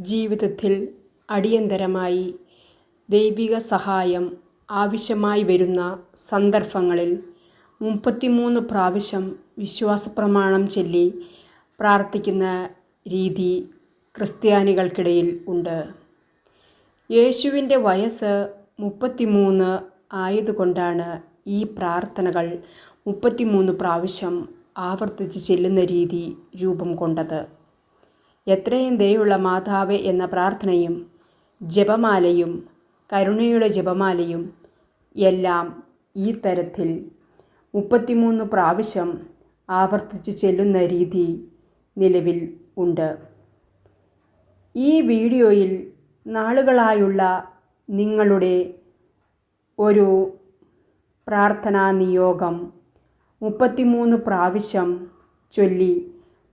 ജീവിതത്തിൽ അടിയന്തരമായി ദൈവിക സഹായം ആവശ്യമായി വരുന്ന സന്ദർഭങ്ങളിൽ 33 പ്രാവശ്യം വിശ്വാസപ്രമാണം ചൊല്ലി പ്രാർത്ഥിക്കുന്ന രീതി ക്രിസ്ത്യാനികൾക്കിടയിൽ ഉണ്ട്. യേശുവിൻ്റെ വയസ്സ് 33 ആയതുകൊണ്ടാണ് ഈ പ്രാർത്ഥനകൾ 33 പ്രാവശ്യം ആവർത്തിച്ച് ചെല്ലുന്ന രീതി രൂപം കൊണ്ടത്. എത്രയും ദയുള്ള മാതാവേ എന്ന പ്രാർത്ഥനയും ജപമാലയും കരുണയുടെ ജപമാലയും എല്ലാം ഈ തരത്തിൽ 33 പ്രാവശ്യം ആവർത്തിച്ച് ചെല്ലുന്ന രീതി നിലവിൽ ഉണ്ട്. ഈ വീഡിയോയിൽ നാളുകളായുള്ള നിങ്ങളുടെ ഒരു പ്രാർത്ഥനാ നിയോഗം 33 പ്രാവശ്യം ചൊല്ലി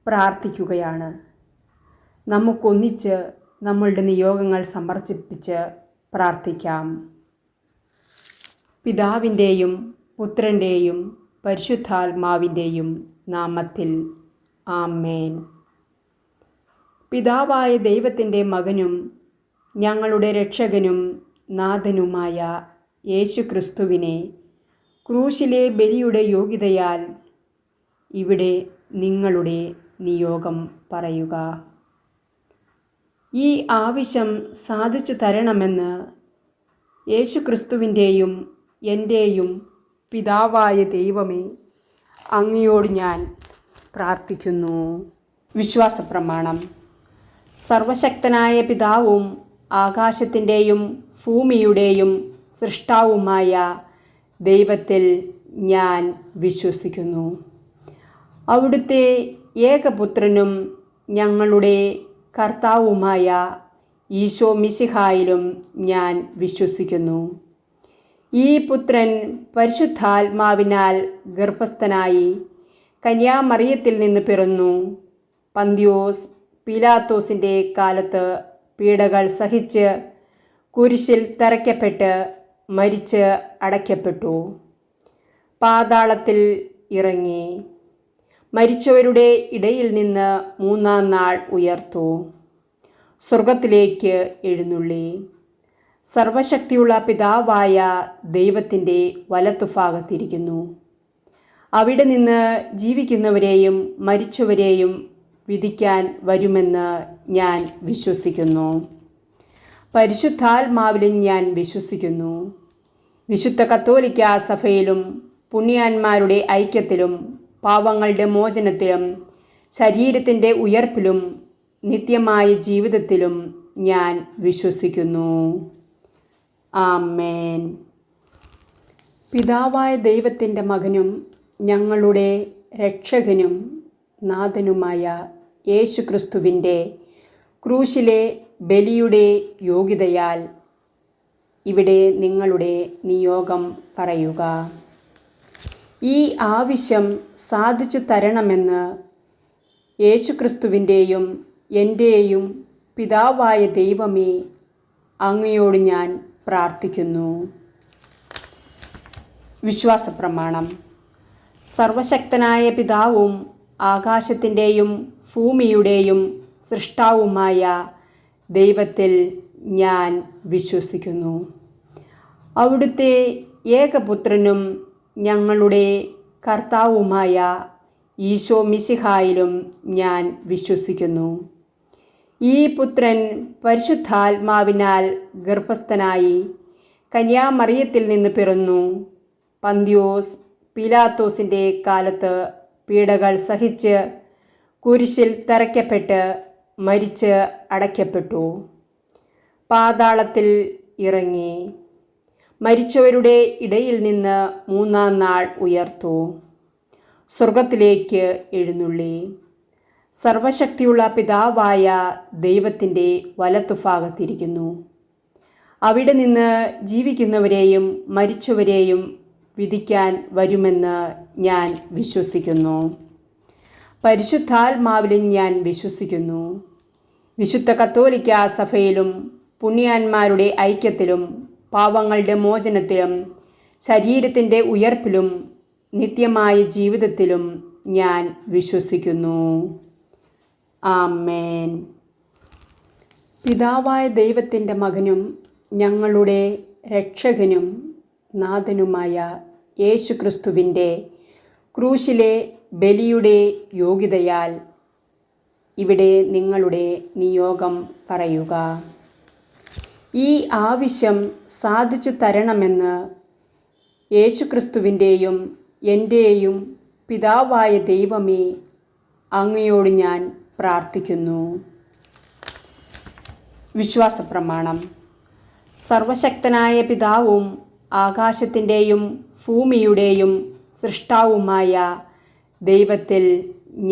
പ്രാർത്ഥിക്കുകയാണ്. നമുക്കൊന്നിച്ച് നമ്മളുടെ നിയോഗങ്ങൾ സമർപ്പിച്ച് പ്രാർത്ഥിക്കാം. പിതാവിൻ്റെയും പുത്രൻ്റെയും പരിശുദ്ധാത്മാവിൻ്റെയും നാമത്തിൽ ആമേൻ. പിതാവായ ദൈവത്തിൻ്റെ മകനും ഞങ്ങളുടെ രക്ഷകനും നാഥനുമായ യേശുക്രിസ്തുവിനെ ക്രൂശിലെ ബലിയുടെ യോഗ്യതയാൽ ഇവിടെ നിങ്ങളുടെ നിയോഗം പറയുക. ഈ ആവശ്യം സാധിച്ചു തരണമെന്ന് യേശുക്രിസ്തുവിൻ്റെയും എൻ്റെയും പിതാവായ ദൈവമേ, അങ്ങയോട് ഞാൻ പ്രാർത്ഥിക്കുന്നു. വിശ്വാസപ്രമാണം. സർവശക്തനായ പിതാവും ആകാശത്തിൻ്റെയും ഭൂമിയുടെയും സൃഷ്ടാവുമായ ദൈവത്തിൽ ഞാൻ വിശ്വസിക്കുന്നു. അവിടുത്തെ ഏകപുത്രനും ഞങ്ങളുടെ കർത്താവുമായ ഈശോ മിശിഹായിലും ഞാൻ വിശ്വസിക്കുന്നു. ഈ പുത്രൻ പരിശുദ്ധാത്മാവിനാൽ ഗർഭസ്ഥനായി കന്യാമറിയത്തിൽ നിന്ന് പിറന്നു. പന്തിയോസ് പീലാത്തോസിൻ്റെ കാലത്ത് പീഡകൾ സഹിച്ച് കുരിശിൽ തറയ്ക്കപ്പെട്ട് മരിച്ച് അടയ്ക്കപ്പെട്ടു. പാതാളത്തിൽ ഇറങ്ങി മരിച്ചവരുടെ ഇടയിൽ നിന്ന് 3-ാം നാൾ ഉയർത്തു. സ്വർഗത്തിലേക്ക് എഴുന്നള്ളി സർവശക്തിയുള്ള പിതാവായ ദൈവത്തിൻ്റെ വലത്തുഭാഗത്തിരിക്കുന്നു. അവിടെ നിന്ന് ജീവിക്കുന്നവരെയും മരിച്ചവരെയും വിധിക്കാൻ വരുമെന്ന് ഞാൻ വിശ്വസിക്കുന്നു. പരിശുദ്ധാത്മാവിലും ഞാൻ വിശ്വസിക്കുന്നു. വിശുദ്ധ കത്തോലിക്കാ സഭയിലും പുണ്യാന്മാരുടെ ഐക്യത്തിലും പാവങ്ങളുടെ മോചനത്തിലും ശരീരത്തിൻ്റെ ഉയർപ്പിലും നിത്യമായ ജീവിതത്തിലും ഞാൻ വിശ്വസിക്കുന്നു. ആമേൻ. പിതാവായ ദൈവത്തിൻ്റെ മകനും ഞങ്ങളുടെ രക്ഷകനും നാഥനുമായ യേശുക്രിസ്തുവിൻ്റെ ക്രൂശിലെ ബലിയുടെ യോഗ്യതയാൽ ഇവിടെ നിങ്ങളുടെ നിയോഗം പറയുക. ഈ ആവശ്യം സാധിച്ചു തരണമെന്ന് യേശുക്രിസ്തുവിൻ്റെയും എൻ്റെയും പിതാവായ ദൈവമേ, അങ്ങയോട് ഞാൻ പ്രാർത്ഥിക്കുന്നു. വിശ്വാസപ്രമാണം. സർവശക്തനായ പിതാവും ആകാശത്തിൻ്റെയും ഭൂമിയുടെയും സൃഷ്ടാവുമായ ദൈവത്തിൽ ഞാൻ വിശ്വസിക്കുന്നു. അവിടുത്തെ ഏകപുത്രനും ഞങ്ങളുടെ കർത്താവുമായ ഈശോ മിശിഹായിലും ഞാൻ വിശ്വസിക്കുന്നു. ഈ പുത്രൻ പരിശുദ്ധാത്മാവിനാൽ ഗർഭസ്ഥനായി കന്യാമറിയത്തിൽ നിന്ന് പിറന്നു. പന്തിയോസ് പീലാത്തോസിൻ്റെ കാലത്ത് പീഡകൾ സഹിച്ച് കുരിശിൽ തറയ്ക്കപ്പെട്ട് മരിച്ച് അടയ്ക്കപ്പെട്ടു. പാതാളത്തിൽ ഇറങ്ങി മരിച്ചവരുടെ ഇടയിൽ നിന്ന് 3-ാം നാൾ ഉയർത്തു. സ്വർഗത്തിലേക്ക് എഴുന്നള്ളി സർവശക്തിയുള്ള പിതാവായ ദൈവത്തിൻ്റെ വലത്തുഭാഗത്തിരിക്കുന്നു. അവിടെ നിന്ന് ജീവിക്കുന്നവരെയും മരിച്ചവരെയും വിധിക്കാൻ വരുമെന്ന് ഞാൻ വിശ്വസിക്കുന്നു. പരിശുദ്ധാത്മാവിലും ഞാൻ വിശ്വസിക്കുന്നു. വിശുദ്ധ കത്തോലിക്കാ സഭയിലും പുണ്യാന്മാരുടെ ഐക്യത്തിലും പാവങ്ങളുടെ മോചനത്തിലും ശരീരത്തിൻ്റെ ഉയർപ്പിലും നിത്യമായ ജീവിതത്തിലും ഞാൻ വിശ്വസിക്കുന്നു. ആമേൻ. പിതാവായ ദൈവത്തിൻ്റെ മകനും ഞങ്ങളുടെ രക്ഷകനും നാഥനുമായ യേശുക്രിസ്തുവിൻ്റെ ക്രൂശിലെ ബലിയുടെ യോഗ്യതയാൽ ഇവിടെ നിങ്ങളുടെ നിയോഗം പറയുക. ഈ ആവശ്യം സാധിച്ചു തരണമെന്ന് യേശുക്രിസ്തുവിൻ്റെയും എൻ്റെയും പിതാവായ ദൈവമേ, അങ്ങയോട് ഞാൻ പ്രാർത്ഥിക്കുന്നു. വിശ്വാസപ്രമാണം. സർവശക്തനായ പിതാവും ആകാശത്തിൻ്റെയും ഭൂമിയുടെയും സൃഷ്ടാവുമായ ദൈവത്തിൽ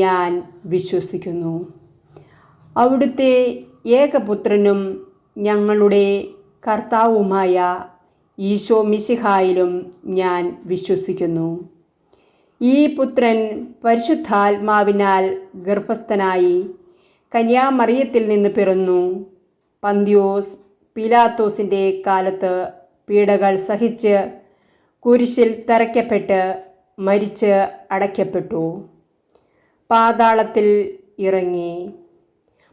ഞാൻ വിശ്വസിക്കുന്നു. അവിടുത്തെ ഏകപുത്രനും ഞങ്ങളുടെ കർത്താവുമായ ഈശോ മിശിഹായിലും ഞാൻ വിശ്വസിക്കുന്നു. ഈ പുത്രൻ പരിശുദ്ധാത്മാവിനാൽ ഗർഭസ്ഥനായി കന്യാമറിയത്തിൽ നിന്ന് പിറന്നു. പന്തിയോസ് പീലാത്തോസിൻ്റെ കാലത്ത് പീഡകൾ സഹിച്ച് കുരിശിൽ തറയ്ക്കപ്പെട്ട് മരിച്ച് അടയ്ക്കപ്പെട്ടു. പാതാളത്തിൽ ഇറങ്ങി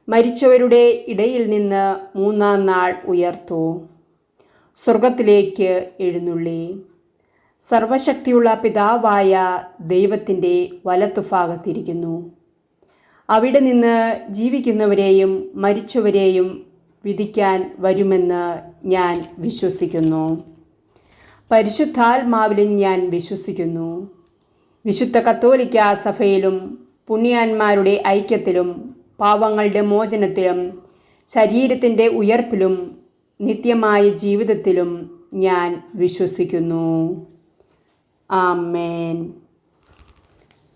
മരിച്ചവരുടെ ഇടയിൽ നിന്ന് മൂന്നാം നാൾ ഉയർത്തു. സ്വർഗത്തിലേക്ക് എഴുന്നള്ളി സർവശക്തിയുള്ള പിതാവായ ദൈവത്തിൻ്റെ വലത്തുഭാഗത്തിരിക്കുന്നു. അവിടെ നിന്ന് ജീവിക്കുന്നവരെയും മരിച്ചവരെയും വിധിക്കാൻ വരുമെന്ന് ഞാൻ വിശ്വസിക്കുന്നു. പരിശുദ്ധാത്മാവിലും ഞാൻ വിശ്വസിക്കുന്നു. വിശുദ്ധ കത്തോലിക്കാ സഭയിലും പുണ്യാന്മാരുടെ ഐക്യത്തിലും പാവങ്ങളുടെ മോചനത്തിലും ശരീരത്തിൻ്റെ ഉയർപ്പിലും നിത്യമായ ജീവിതത്തിലും ഞാൻ വിശ്വസിക്കുന്നു. ആമേൻ.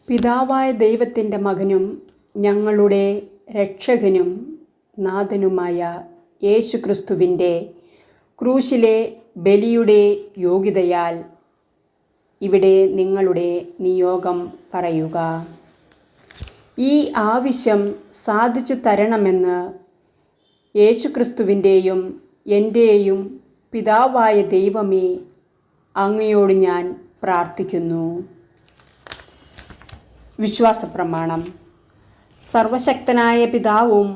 പിതാവായ ദൈവത്തിൻ്റെ മകനും ഞങ്ങളുടെ രക്ഷകനും നാഥനുമായ യേശുക്രിസ്തുവിൻ്റെ ക്രൂശിലെ ബലിയുടെ യോഗ്യതയാൽ ഇവിടെ നിങ്ങളുടെ നിയോഗം പറയുക. ഈ ആവശ്യം സാധിച്ചു തരണമെന്ന് യേശുക്രിസ്തുവിൻ്റെയും എൻ്റെയും പിതാവായ ദൈവമേ, അങ്ങയോട് ഞാൻ പ്രാർത്ഥിക്കുന്നു. വിശ്വാസപ്രമാണം. സർവശക്തനായ പിതാവും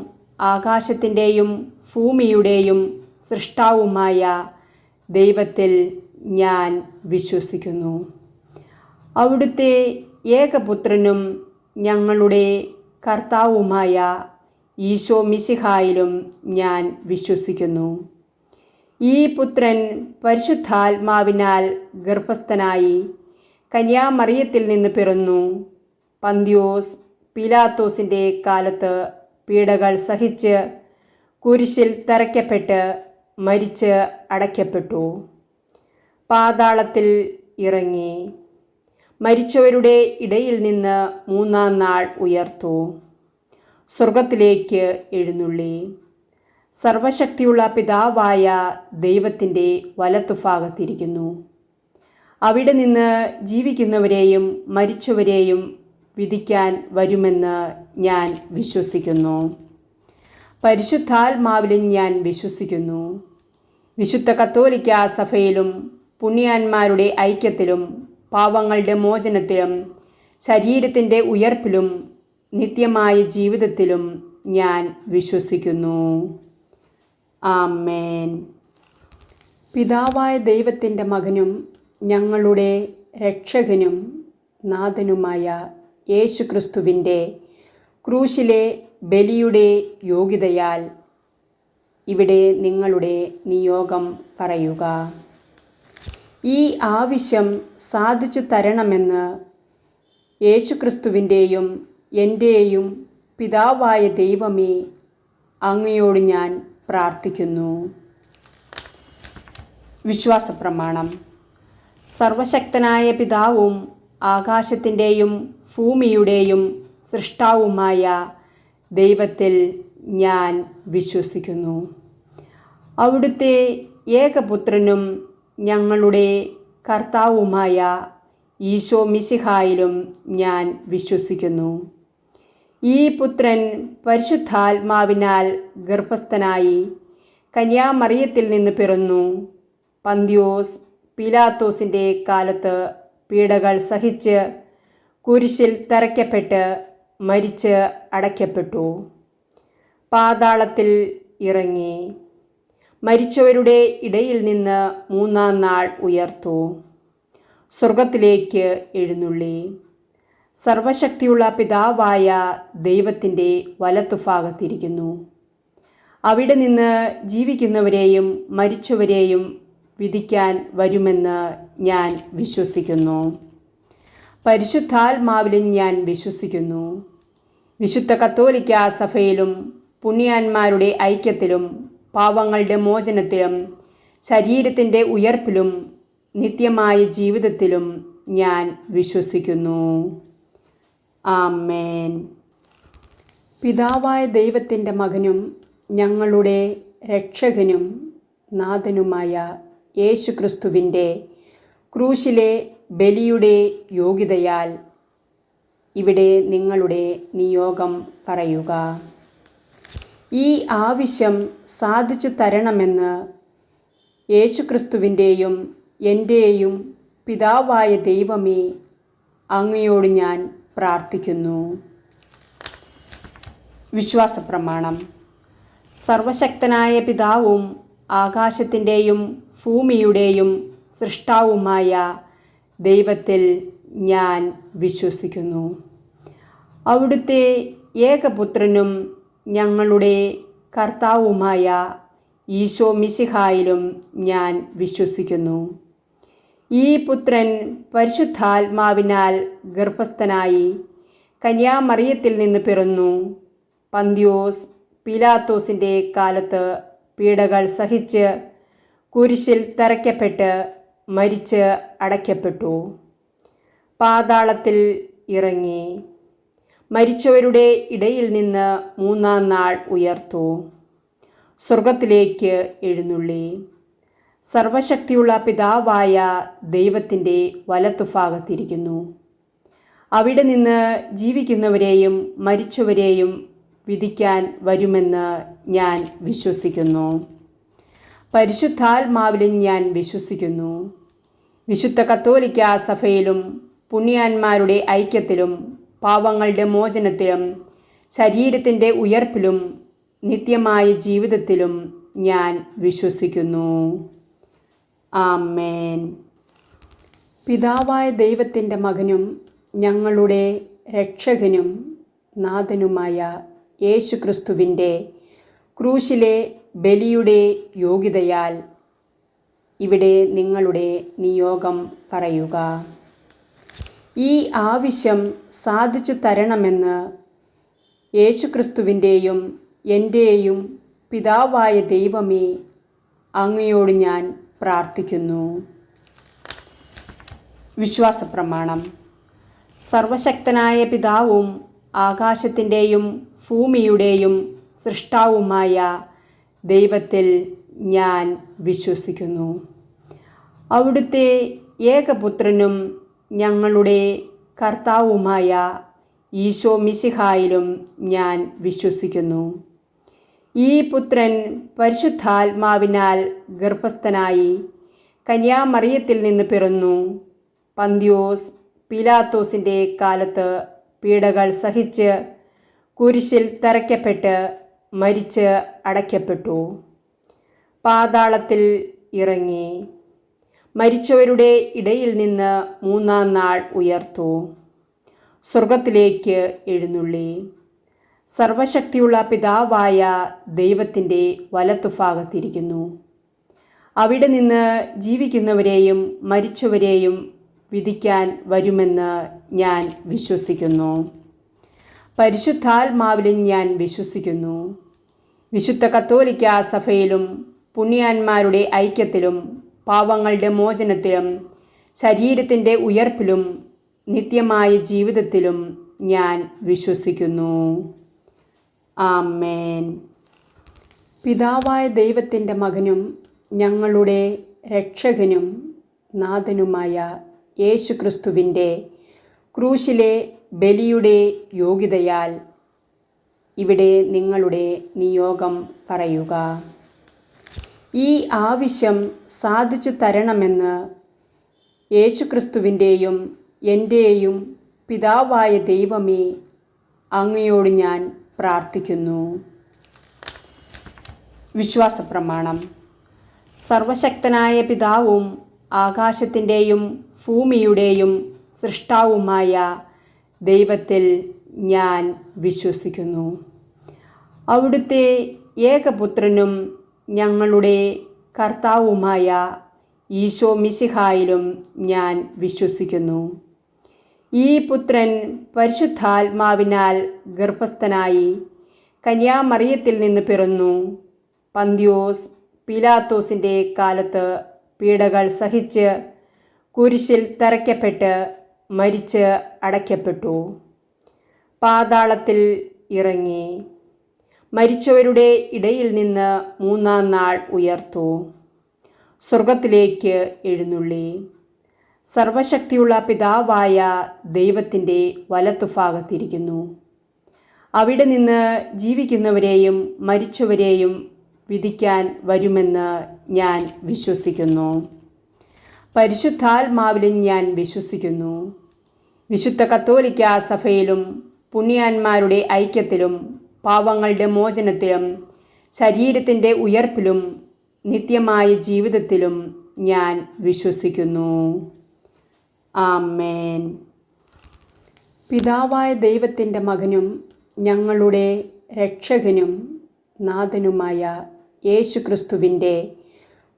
ആകാശത്തിൻ്റെയും ഭൂമിയുടെയും സൃഷ്ടാവുമായ ദൈവത്തിൽ ഞാൻ വിശ്വസിക്കുന്നു. അവിടുത്തെ ഏകപുത്രനും ഞങ്ങളുടെ കർത്താവുമായ ഈശോ മിശിഹായിലും ഞാൻ വിശ്വസിക്കുന്നു. ഈ പുത്രൻ പരിശുദ്ധാത്മാവിനാൽ ഗർഭസ്ഥനായി കന്യാമറിയത്തിൽ നിന്ന് പിറന്നു. പന്തിയോസ് പീലാത്തോസിൻ്റെ കാലത്ത് പീഡകൾ സഹിച്ച് കുരിശിൽ തറയ്ക്കപ്പെട്ട് മരിച്ച് അടയ്ക്കപ്പെട്ടു. പാതാളത്തിൽ ഇറങ്ങി മരിച്ചവരുടെ ഇടയിൽ നിന്ന് മൂന്നാം നാൾ ഉയർത്തു. സ്വർഗത്തിലേക്ക് എഴുന്നള്ളി സർവശക്തിയുള്ള പിതാവായ ദൈവത്തിൻ്റെ വലത്തുഭാഗത്തിരിക്കുന്നു. അവിടെ നിന്ന് ജീവിക്കുന്നവരെയും മരിച്ചവരെയും വിധിക്കാൻ വരുമെന്ന് ഞാൻ വിശ്വസിക്കുന്നു. പരിശുദ്ധാത്മാവിലും ഞാൻ വിശ്വസിക്കുന്നു. വിശുദ്ധ കത്തോലിക്കാ സഭയിലും പുണ്യാന്മാരുടെ ഐക്യത്തിലും പാവങ്ങളുടെ മോചനത്തിലും ശരീരത്തിൻ്റെ ഉയർപ്പിലും നിത്യമായ ജീവിതത്തിലും ഞാൻ വിശ്വസിക്കുന്നു. ആമേൻ. പിതാവായ ദൈവത്തിൻ്റെ മകനും ഞങ്ങളുടെ രക്ഷകനും നാഥനുമായ യേശുക്രിസ്തുവിൻ്റെ ക്രൂശിലെ ബലിയുടെ യോഗ്യതയാൽ ഇവിടെ നിങ്ങളുടെ നിയോഗം പറയുക. ഈ ആവശ്യം സാധിച്ചു തരണമെന്ന് യേശുക്രിസ്തുവിൻ്റെയും എൻ്റെയും പിതാവായ ദൈവമേ, അങ്ങയോട് ഞാൻ പ്രാർത്ഥിക്കുന്നു. വിശ്വാസപ്രമാണം. സർവശക്തനായ പിതാവും ആകാശത്തിൻ്റെയും ഭൂമിയുടെയും സൃഷ്ടാവുമായ ദൈവത്തിൽ ഞാൻ വിശ്വസിക്കുന്നു. അവിടുത്തെ ഏകപുത്രനും ഞങ്ങളുടെ കർത്താവുമായ ഈശോ മിശിഹായിലും ഞാൻ വിശ്വസിക്കുന്നു. ഈ പുത്രൻ പരിശുദ്ധാത്മാവിനാൽ ഗർഭസ്ഥനായി കന്യാമറിയത്തിൽ നിന്ന് പിറന്നു. പന്തിയോസ് പീലാത്തോസിൻ്റെ കാലത്ത് പീഡകൾ സഹിച്ച് കുരിശിൽ തറയ്ക്കപ്പെട്ട് മരിച്ച് അടയ്ക്കപ്പെട്ടു. പാതാളത്തിൽ ഇറങ്ങി മരിച്ചവരുടെ ഇടയിൽ നിന്ന് മൂന്നാം നാൾ ഉയർത്തു, സ്വർഗത്തിലേക്ക് എഴുന്നള്ളി, സർവശക്തിയുള്ള പിതാവായ ദൈവത്തിൻ്റെ വലത്തുഭാഗത്തിരിക്കുന്നു. അവിടെ നിന്ന് ജീവിക്കുന്നവരെയും മരിച്ചവരെയും വിധിക്കാൻ വരുമെന്ന് ഞാൻ വിശ്വസിക്കുന്നു. പരിശുദ്ധാത്മാവിലും ഞാൻ വിശ്വസിക്കുന്നു. വിശുദ്ധ കത്തോലിക്കാ സഭയിലും പുണ്യാന്മാരുടെ ഐക്യത്തിലും പാപങ്ങളുടെ മോചനത്തിലും ശരീരത്തിൻ്റെ ഉയർപ്പിലും നിത്യമായ ജീവിതത്തിലും ഞാൻ വിശ്വസിക്കുന്നു. ആമേൻ. പിതാവായ ദൈവത്തിൻ്റെ മകനും ഞങ്ങളുടെ രക്ഷകനും നാഥനുമായ യേശുക്രിസ്തുവിൻ്റെ ക്രൂശിലെ ബലിയുടെ യോഗ്യതയാൽ ഇവിടെ നിങ്ങളുടെ നിയോഗം പറയുക. ഈ ആവശ്യം സാധിച്ചു തരണമെന്ന് യേശുക്രിസ്തുവിൻ്റെയും എൻ്റെയും പിതാവായ ദൈവമേ, അങ്ങയോട് ഞാൻ പ്രാർത്ഥിക്കുന്നു. വിശ്വാസപ്രമാണം. സർവശക്തനായ പിതാവും ആകാശത്തിൻ്റെയും ഭൂമിയുടെയും സൃഷ്ടാവുമായ ദൈവത്തിൽ ഞാൻ വിശ്വസിക്കുന്നു. അവിടുത്തെ ഏകപുത്രനും ഞങ്ങളുടെ കർത്താവുമായ ഈശോ മിശിഹായിലും ഞാൻ വിശ്വസിക്കുന്നു. ഈ പുത്രൻ പരിശുദ്ധാത്മാവിനാൽ ഗർഭസ്ഥനായി കന്യാമറിയത്തിൽ നിന്ന് പിറന്നു. പന്തിയോസ് പീലാത്തോസിൻ്റെ കാലത്ത് പീഡകൾ സഹിച്ച് കുരിശിൽ തറയ്ക്കപ്പെട്ട് മരിച്ച് അടയ്ക്കപ്പെട്ടു. പാതാളത്തിൽ ഇറങ്ങി മരിച്ചവരുടെ ഇടയിൽ നിന്ന് മൂന്നാം നാൾ ഉയർത്തു, സ്വർഗത്തിലേക്ക് എഴുന്നള്ളി, സർവശക്തിയുള്ള പിതാവായ ദൈവത്തിൻ്റെ വലത്തുഭാഗത്തിരിക്കുന്നു. അവിടെ നിന്ന് ജീവിക്കുന്നവരെയും മരിച്ചവരെയും വിധിക്കാൻ വരുമെന്ന് ഞാൻ വിശ്വസിക്കുന്നു. പരിശുദ്ധാത്മാവിലും ഞാൻ വിശ്വസിക്കുന്നു. വിശുദ്ധ കത്തോലിക്കാ സഭയിലും പുണ്യാന്മാരുടെ ഐക്യത്തിലും പാപങ്ങളുടെ മോചനത്തിലും ശരീരത്തിൻ്റെ ഉയർപ്പിലും നിത്യമായ ജീവിതത്തിലും ഞാൻ വിശ്വസിക്കുന്നു. ആമേൻ. പിതാവായ ദൈവത്തിൻ്റെ മകനും ഞങ്ങളുടെ രക്ഷകനും നാഥനുമായ യേശുക്രിസ്തുവിൻ്റെ ക്രൂശിലെ ബലിയുടെ യോഗ്യതയാൽ ഇവിടെ നിങ്ങളുടെ നിയോഗം പറയുക. ഈ ആവശ്യം സാധിച്ചു തരണമെന്ന് യേശുക്രിസ്തുവിൻ്റെയും എൻ്റെയും പിതാവായ ദൈവമേ, അങ്ങയോട് ഞാൻ പ്രാർത്ഥിക്കുന്നു. വിശ്വാസപ്രമാണം. സർവശക്തനായ പിതാവും ആകാശത്തിൻ്റെയും ഭൂമിയുടെയും സൃഷ്ടാവുമായ ദൈവത്തിൽ ഞാൻ വിശ്വസിക്കുന്നു. അവിടുത്തെ ഏകപുത്രനും ഞങ്ങളുടെ കർത്താവുമായ ഈശോ മിശിഹായിലും ഞാൻ വിശ്വസിക്കുന്നു. ഈ പുത്രൻ പരിശുദ്ധാത്മാവിനാൽ ഗർഭസ്ഥനായി കന്യാമറിയത്തിൽ നിന്ന് പിറന്നു. പന്തിയോസ് പീലാത്തോസിൻ്റെ കാലത്ത് പീഡകൾ സഹിച്ച് കുരിശിൽ തറയ്ക്കപ്പെട്ട് മരിച്ച് അടയ്ക്കപ്പെട്ടു. പാതാളത്തിൽ ഇറങ്ങി മരിച്ചവരുടെ ഇടയിൽ നിന്ന് മൂന്നാം നാൾ ഉയർത്തു, സ്വർഗത്തിലേക്ക് എഴുന്നള്ളി, സർവശക്തിയുള്ള പിതാവായ ദൈവത്തിൻ്റെ വലത്തുഭാഗത്തിരിക്കുന്നു. അവിടെ നിന്ന് ജീവിക്കുന്നവരെയും മരിച്ചവരെയും വിധിക്കാൻ വരുമെന്ന് ഞാൻ വിശ്വസിക്കുന്നു. പരിശുദ്ധാത്മാവിലും ഞാൻ വിശ്വസിക്കുന്നു. വിശുദ്ധ കത്തോലിക്കാ സഭയിലും പുണ്യാന്മാരുടെ ഐക്യത്തിലും പാപങ്ങളുടെ മോചനത്തിലും ശരീരത്തിൻ്റെ ഉയർപ്പിലും നിത്യമായ ജീവിതത്തിലും ഞാൻ വിശ്വസിക്കുന്നു. ആമേൻ. പിതാവായ ദൈവത്തിൻ്റെ മകനും ഞങ്ങളുടെ രക്ഷകനും നാഥനുമായ യേശുക്രിസ്തുവിൻ്റെ ക്രൂശിലെ ബലിയുടെ യോഗ്യതയാൽ ഇവിടെ നിങ്ങളുടെ നിയോഗം പറയുക. ഈ ആവശ്യം സാധിച്ചു തരണമെന്ന് യേശുക്രിസ്തുവിൻ്റെയും എൻ്റെയും പിതാവായ ദൈവമേ, അങ്ങയോട് ഞാൻ പ്രാർത്ഥിക്കുന്നു. വിശ്വാസപ്രമാണം. സർവശക്തനായ പിതാവും ആകാശത്തിൻ്റെയും ഭൂമിയുടെയും സൃഷ്ടാവുമായ ദൈവത്തിൽ ഞാൻ വിശ്വസിക്കുന്നു. അവിടുത്തെ ഏകപുത്രനും ഞങ്ങളുടെ കർത്താവുമായ ഈശോ മിശിഹായിലും ഞാൻ വിശ്വസിക്കുന്നു. ഈ പുത്രൻ പരിശുദ്ധാത്മാവിനാൽ ഗർഭസ്ഥനായി കന്യാമറിയത്തിൽ നിന്ന് പിറന്നു. പന്തിയോസ് പീലാത്തോസിൻ്റെ കാലത്ത് പീഡകൾ സഹിച്ച് കുരിശിൽ തറയ്ക്കപ്പെട്ട് മരിച്ച് അടയ്ക്കപ്പെട്ടു. പാതാളത്തിൽ ഇറങ്ങി മരിച്ചവരുടെ ഇടയിൽ നിന്ന് മൂന്നാം നാൾ ഉയർത്തു. സ്വർഗത്തിലേക്ക് എഴുന്നള്ളി സർവശക്തിയുള്ള പിതാവായ ദൈവത്തിൻ്റെ വലത്തുഭാഗത്തിരിക്കുന്നു. അവിടെ നിന്ന് ജീവിക്കുന്നവരെയും മരിച്ചവരെയും വിധിക്കാൻ വരുമെന്ന് ഞാൻ വിശ്വസിക്കുന്നു. പരിശുദ്ധാത്മാവിലും ഞാൻ വിശ്വസിക്കുന്നു. വിശുദ്ധ കത്തോലിക്കാ സഭയിലും പുണ്യാന്മാരുടെ ഐക്യത്തിലും പാപങ്ങളുടെ മോചനത്തിലും ശരീരത്തിൻ്റെ ഉയർപ്പിലും നിത്യമായ ജീവിതത്തിലും ഞാൻ വിശ്വസിക്കുന്നു. ആമേൻ. പിതാവായ ദൈവത്തിൻ്റെ മകനും ഞങ്ങളുടെ രക്ഷകനും നാഥനുമായ യേശുക്രിസ്തുവിൻ്റെ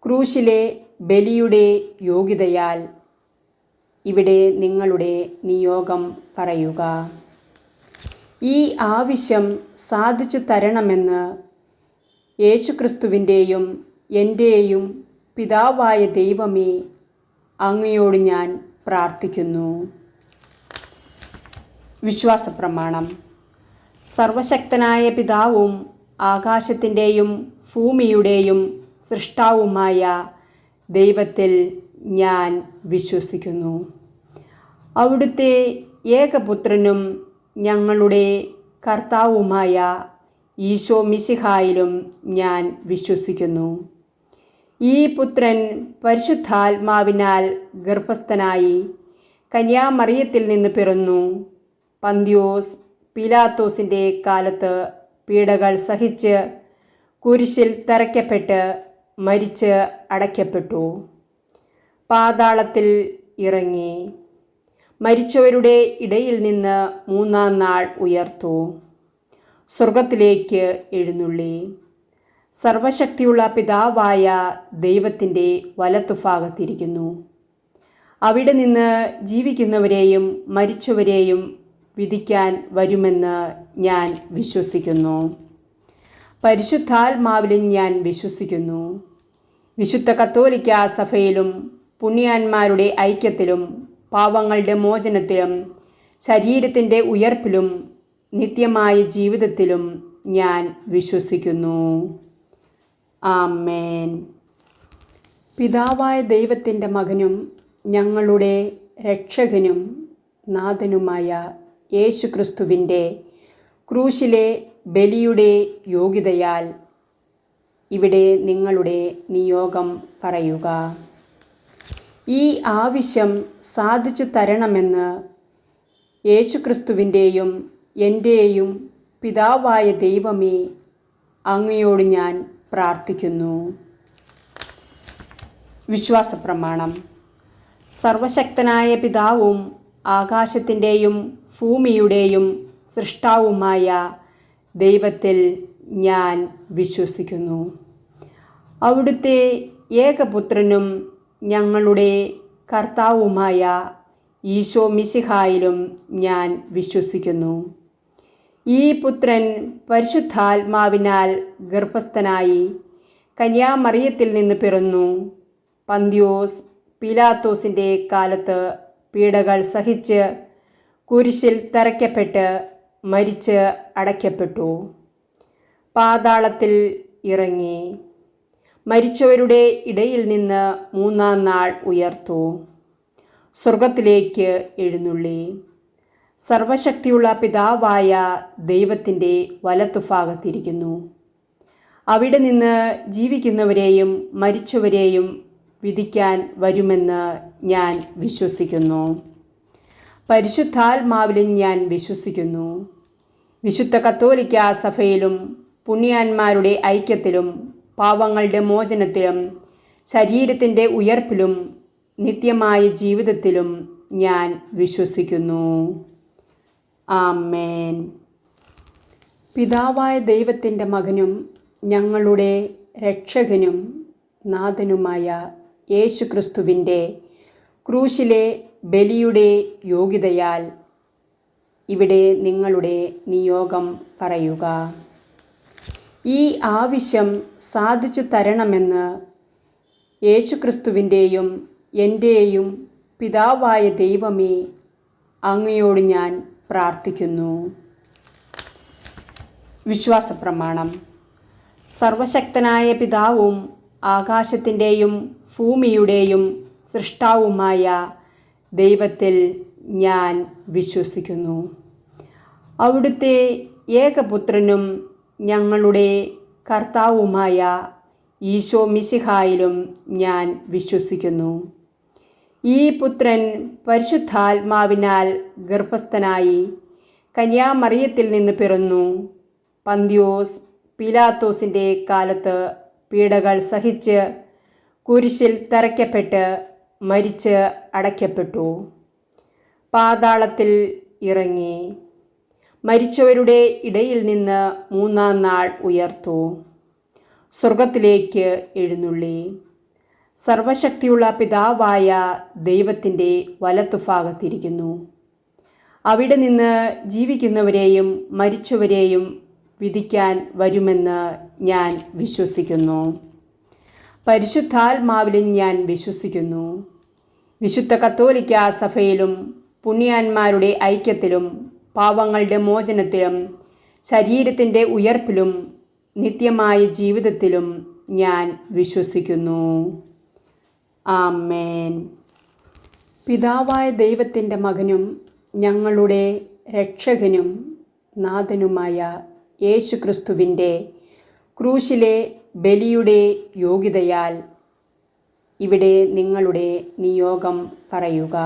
ക്രൂശിലെ ബലിയുടെ യോഗ്യതയാൽ ഇവിടെ നിങ്ങളുടെ നിയോഗം പറയുക. ഈ ആവശ്യം സാധിച്ചു തരണമെന്ന് യേശുക്രിസ്തുവിൻ്റെയും എൻ്റെയും പിതാവായ ദൈവമേ അങ്ങയോട് ഞാൻ പ്രാർത്ഥിക്കുന്നു. വിശ്വാസപ്രമാണം. സർവശക്തനായ പിതാവും ആകാശത്തിൻ്റെയും ഭൂമിയുടെയും സൃഷ്ടാവുമായ ദൈവത്തിൽ ഞാൻ വിശ്വസിക്കുന്നു. അവിടുത്തെ ഏകപുത്രനും ഞങ്ങളുടെ കർത്താവുമായ ഈശോ മിശിഹായിലും ഞാൻ വിശ്വസിക്കുന്നു. ഈ പുത്രൻ പരിശുദ്ധാത്മാവിനാൽ ഗർഭസ്ഥനായി കന്യാമറിയത്തിൽ നിന്ന് പിറന്നു. പന്തിയോസ് പീലാത്തോസിൻ്റെ കാലത്ത് പീഡകൾ സഹിച്ച് കുരിശിൽ തറയ്ക്കപ്പെട്ട് മരിച്ച് അടയ്ക്കപ്പെട്ടു. പാതാളത്തിൽ ഇറങ്ങി മരിച്ചവരുടെ ഇടയിൽ നിന്ന് മൂന്നാം നാൾ ഉയർത്തു. സ്വർഗത്തിലേക്ക് എഴുന്നള്ളി സർവശക്തിയുള്ള പിതാവായ ദൈവത്തിൻ്റെ വലത്തുഭാഗത്തിരിക്കുന്നു. അവിടെ നിന്ന് ജീവിക്കുന്നവരെയും മരിച്ചവരെയും വിധിക്കാൻ വരുമെന്ന് ഞാൻ വിശ്വസിക്കുന്നു. പരിശുദ്ധാത്മാവിലും ഞാൻ വിശ്വസിക്കുന്നു. വിശുദ്ധ കത്തോലിക്കാ സഭയിലും പുണ്യാന്മാരുടെ ഐക്യത്തിലും പാപങ്ങളുടെ മോചനത്തിലും ശരീരത്തിൻ്റെ ഉയർപ്പിലും നിത്യമായ ജീവിതത്തിലും ഞാൻ വിശ്വസിക്കുന്നു. ആമേൻ. പിതാവായ ദൈവത്തിൻ്റെ മകനും ഞങ്ങളുടെ രക്ഷകനും നാഥനുമായ യേശുക്രിസ്തുവിൻ്റെ ക്രൂശിലെ ബലിയുടെ യോഗ്യതയാൽ ഇവിടെ നിങ്ങളുടെ നിയോഗം പറയുക. ഈ ആവശ്യം സാധിച്ചു തരണമെന്ന് യേശുക്രിസ്തുവിൻ്റെയും എൻ്റെയും പിതാവായ ദൈവമേ അങ്ങയോട് ഞാൻ പ്രാർത്ഥിക്കുന്നു. വിശ്വാസപ്രമാണം. സർവശക്തനായ പിതാവും ആകാശത്തിൻ്റെയും ഭൂമിയുടെയും സൃഷ്ടാവുമായ ദൈവത്തിൽ ഞാൻ വിശ്വസിക്കുന്നു. അവിടുത്തെ ഏകപുത്രനും ഞങ്ങളുടെ കർത്താവുമായ ഈശോ മിശിഹായിലും ഞാൻ വിശ്വസിക്കുന്നു. ഈ പുത്രൻ പരിശുദ്ധാത്മാവിനാൽ ഗർഭസ്ഥനായി കന്യാമറിയത്തിൽ നിന്ന് പിറന്നു. പന്തിയോസ് പീലാത്തോസിൻ്റെ കാലത്ത് പീഡകൾ സഹിച്ച് കുരിശിൽ തറയ്ക്കപ്പെട്ട് മരിച്ച് അടയ്ക്കപ്പെട്ടു. പാതാളത്തിൽ ഇറങ്ങി മരിച്ചവരുടെ ഇടയിൽ നിന്ന് മൂന്നാം നാൾ ഉയർത്തു. സ്വർഗത്തിലേക്ക് എഴുന്നള്ളി സർവശക്തിയുള്ള പിതാവായ ദൈവത്തിൻ്റെ വലത്തുഭാഗത്തിരിക്കുന്നു. അവിടെ നിന്ന് ജീവിക്കുന്നവരെയും മരിച്ചവരെയും വിധിക്കാൻ വരുമെന്ന് ഞാൻ വിശ്വസിക്കുന്നു. പരിശുദ്ധാത്മാവിലും ഞാൻ വിശ്വസിക്കുന്നു. വിശുദ്ധ കത്തോലിക്കാ സഭയിലും പുണ്യാന്മാരുടെ ഐക്യത്തിലും പാവങ്ങളുടെ മോചനത്തിലും ശരീരത്തിൻ്റെ ഉയർപ്പിലും നിത്യമായ ജീവിതത്തിലും ഞാൻ വിശ്വസിക്കുന്നു. ആമേൻ. പിതാവായ ദൈവത്തിൻ്റെ മകനും ഞങ്ങളുടെ രക്ഷകനും നാഥനുമായ യേശുക്രിസ്തുവിൻ്റെ ക്രൂശിലെ ബലിയുടെ യോഗ്യതയാൽ ഇവിടെ നിങ്ങളുടെ നിയോഗം പറയുക. ഈ ആവശ്യം സാധിച്ചു തരണമെന്ന് യേശുക്രിസ്തുവിൻ്റെയും എൻ്റെയും പിതാവായ ദൈവമേ, അങ്ങയോട് ഞാൻ പ്രാർത്ഥിക്കുന്നു. വിശ്വാസപ്രമാണം. സർവശക്തനായ പിതാവും ആകാശത്തിൻ്റെയും ഭൂമിയുടെയും സൃഷ്ടാവുമായ ദൈവത്തിൽ ഞാൻ വിശ്വസിക്കുന്നു. അവിടുത്തെ ഏകപുത്രനും ഞങ്ങളുടെ കർത്താവുമായ ഈശോ മിശിഹായിലും ഞാൻ വിശ്വസിക്കുന്നു. ഈ പുത്രൻ പരിശുദ്ധാത്മാവിനാൽ ഗർഭസ്ഥനായി കന്യാമറിയത്തിൽ നിന്ന് പിറന്നു. പന്തിയോസ് പീലാത്തോസിൻ്റെ കാലത്ത് പീഡകൾ സഹിച്ച് കുരിശിൽ തറയ്ക്കപ്പെട്ട് മരിച്ച് അടയ്ക്കപ്പെട്ടു. പാതാളത്തിൽ ഇറങ്ങി മരിച്ചവരുടെ ഇടയിൽ നിന്ന് മൂന്നാം നാൾ ഉയർത്തു. സ്വർഗത്തിലേക്ക് എഴുന്നള്ളി സർവശക്തിയുള്ള പിതാവായ ദൈവത്തിൻ്റെ വലത്തുഭാഗത്തിരിക്കുന്നു. അവിടെ നിന്ന് ജീവിക്കുന്നവരെയും മരിച്ചവരെയും വിധിക്കാൻ വരുമെന്ന് ഞാൻ വിശ്വസിക്കുന്നു. പരിശുദ്ധാത്മാവിലും ഞാൻ വിശ്വസിക്കുന്നു. വിശുദ്ധ കത്തോലിക്കാ സഭയിലും പുണ്യാന്മാരുടെ ഐക്യത്തിലും പാവങ്ങളുടെ മോചനത്തിലും ശരീരത്തിൻ്റെ ഉയർപ്പിലും നിത്യമായ ജീവിതത്തിലും ഞാൻ വിശ്വസിക്കുന്നു. ആമേൻ. പിതാവായ ദൈവത്തിൻ്റെ മകനും ഞങ്ങളുടെ രക്ഷകനും നാഥനുമായ യേശുക്രിസ്തുവിൻ്റെ ക്രൂശിലെ ബലിയുടെ യോഗ്യതയാൽ ഇവിടെ നിങ്ങളുടെ നിയോഗം പറയുക.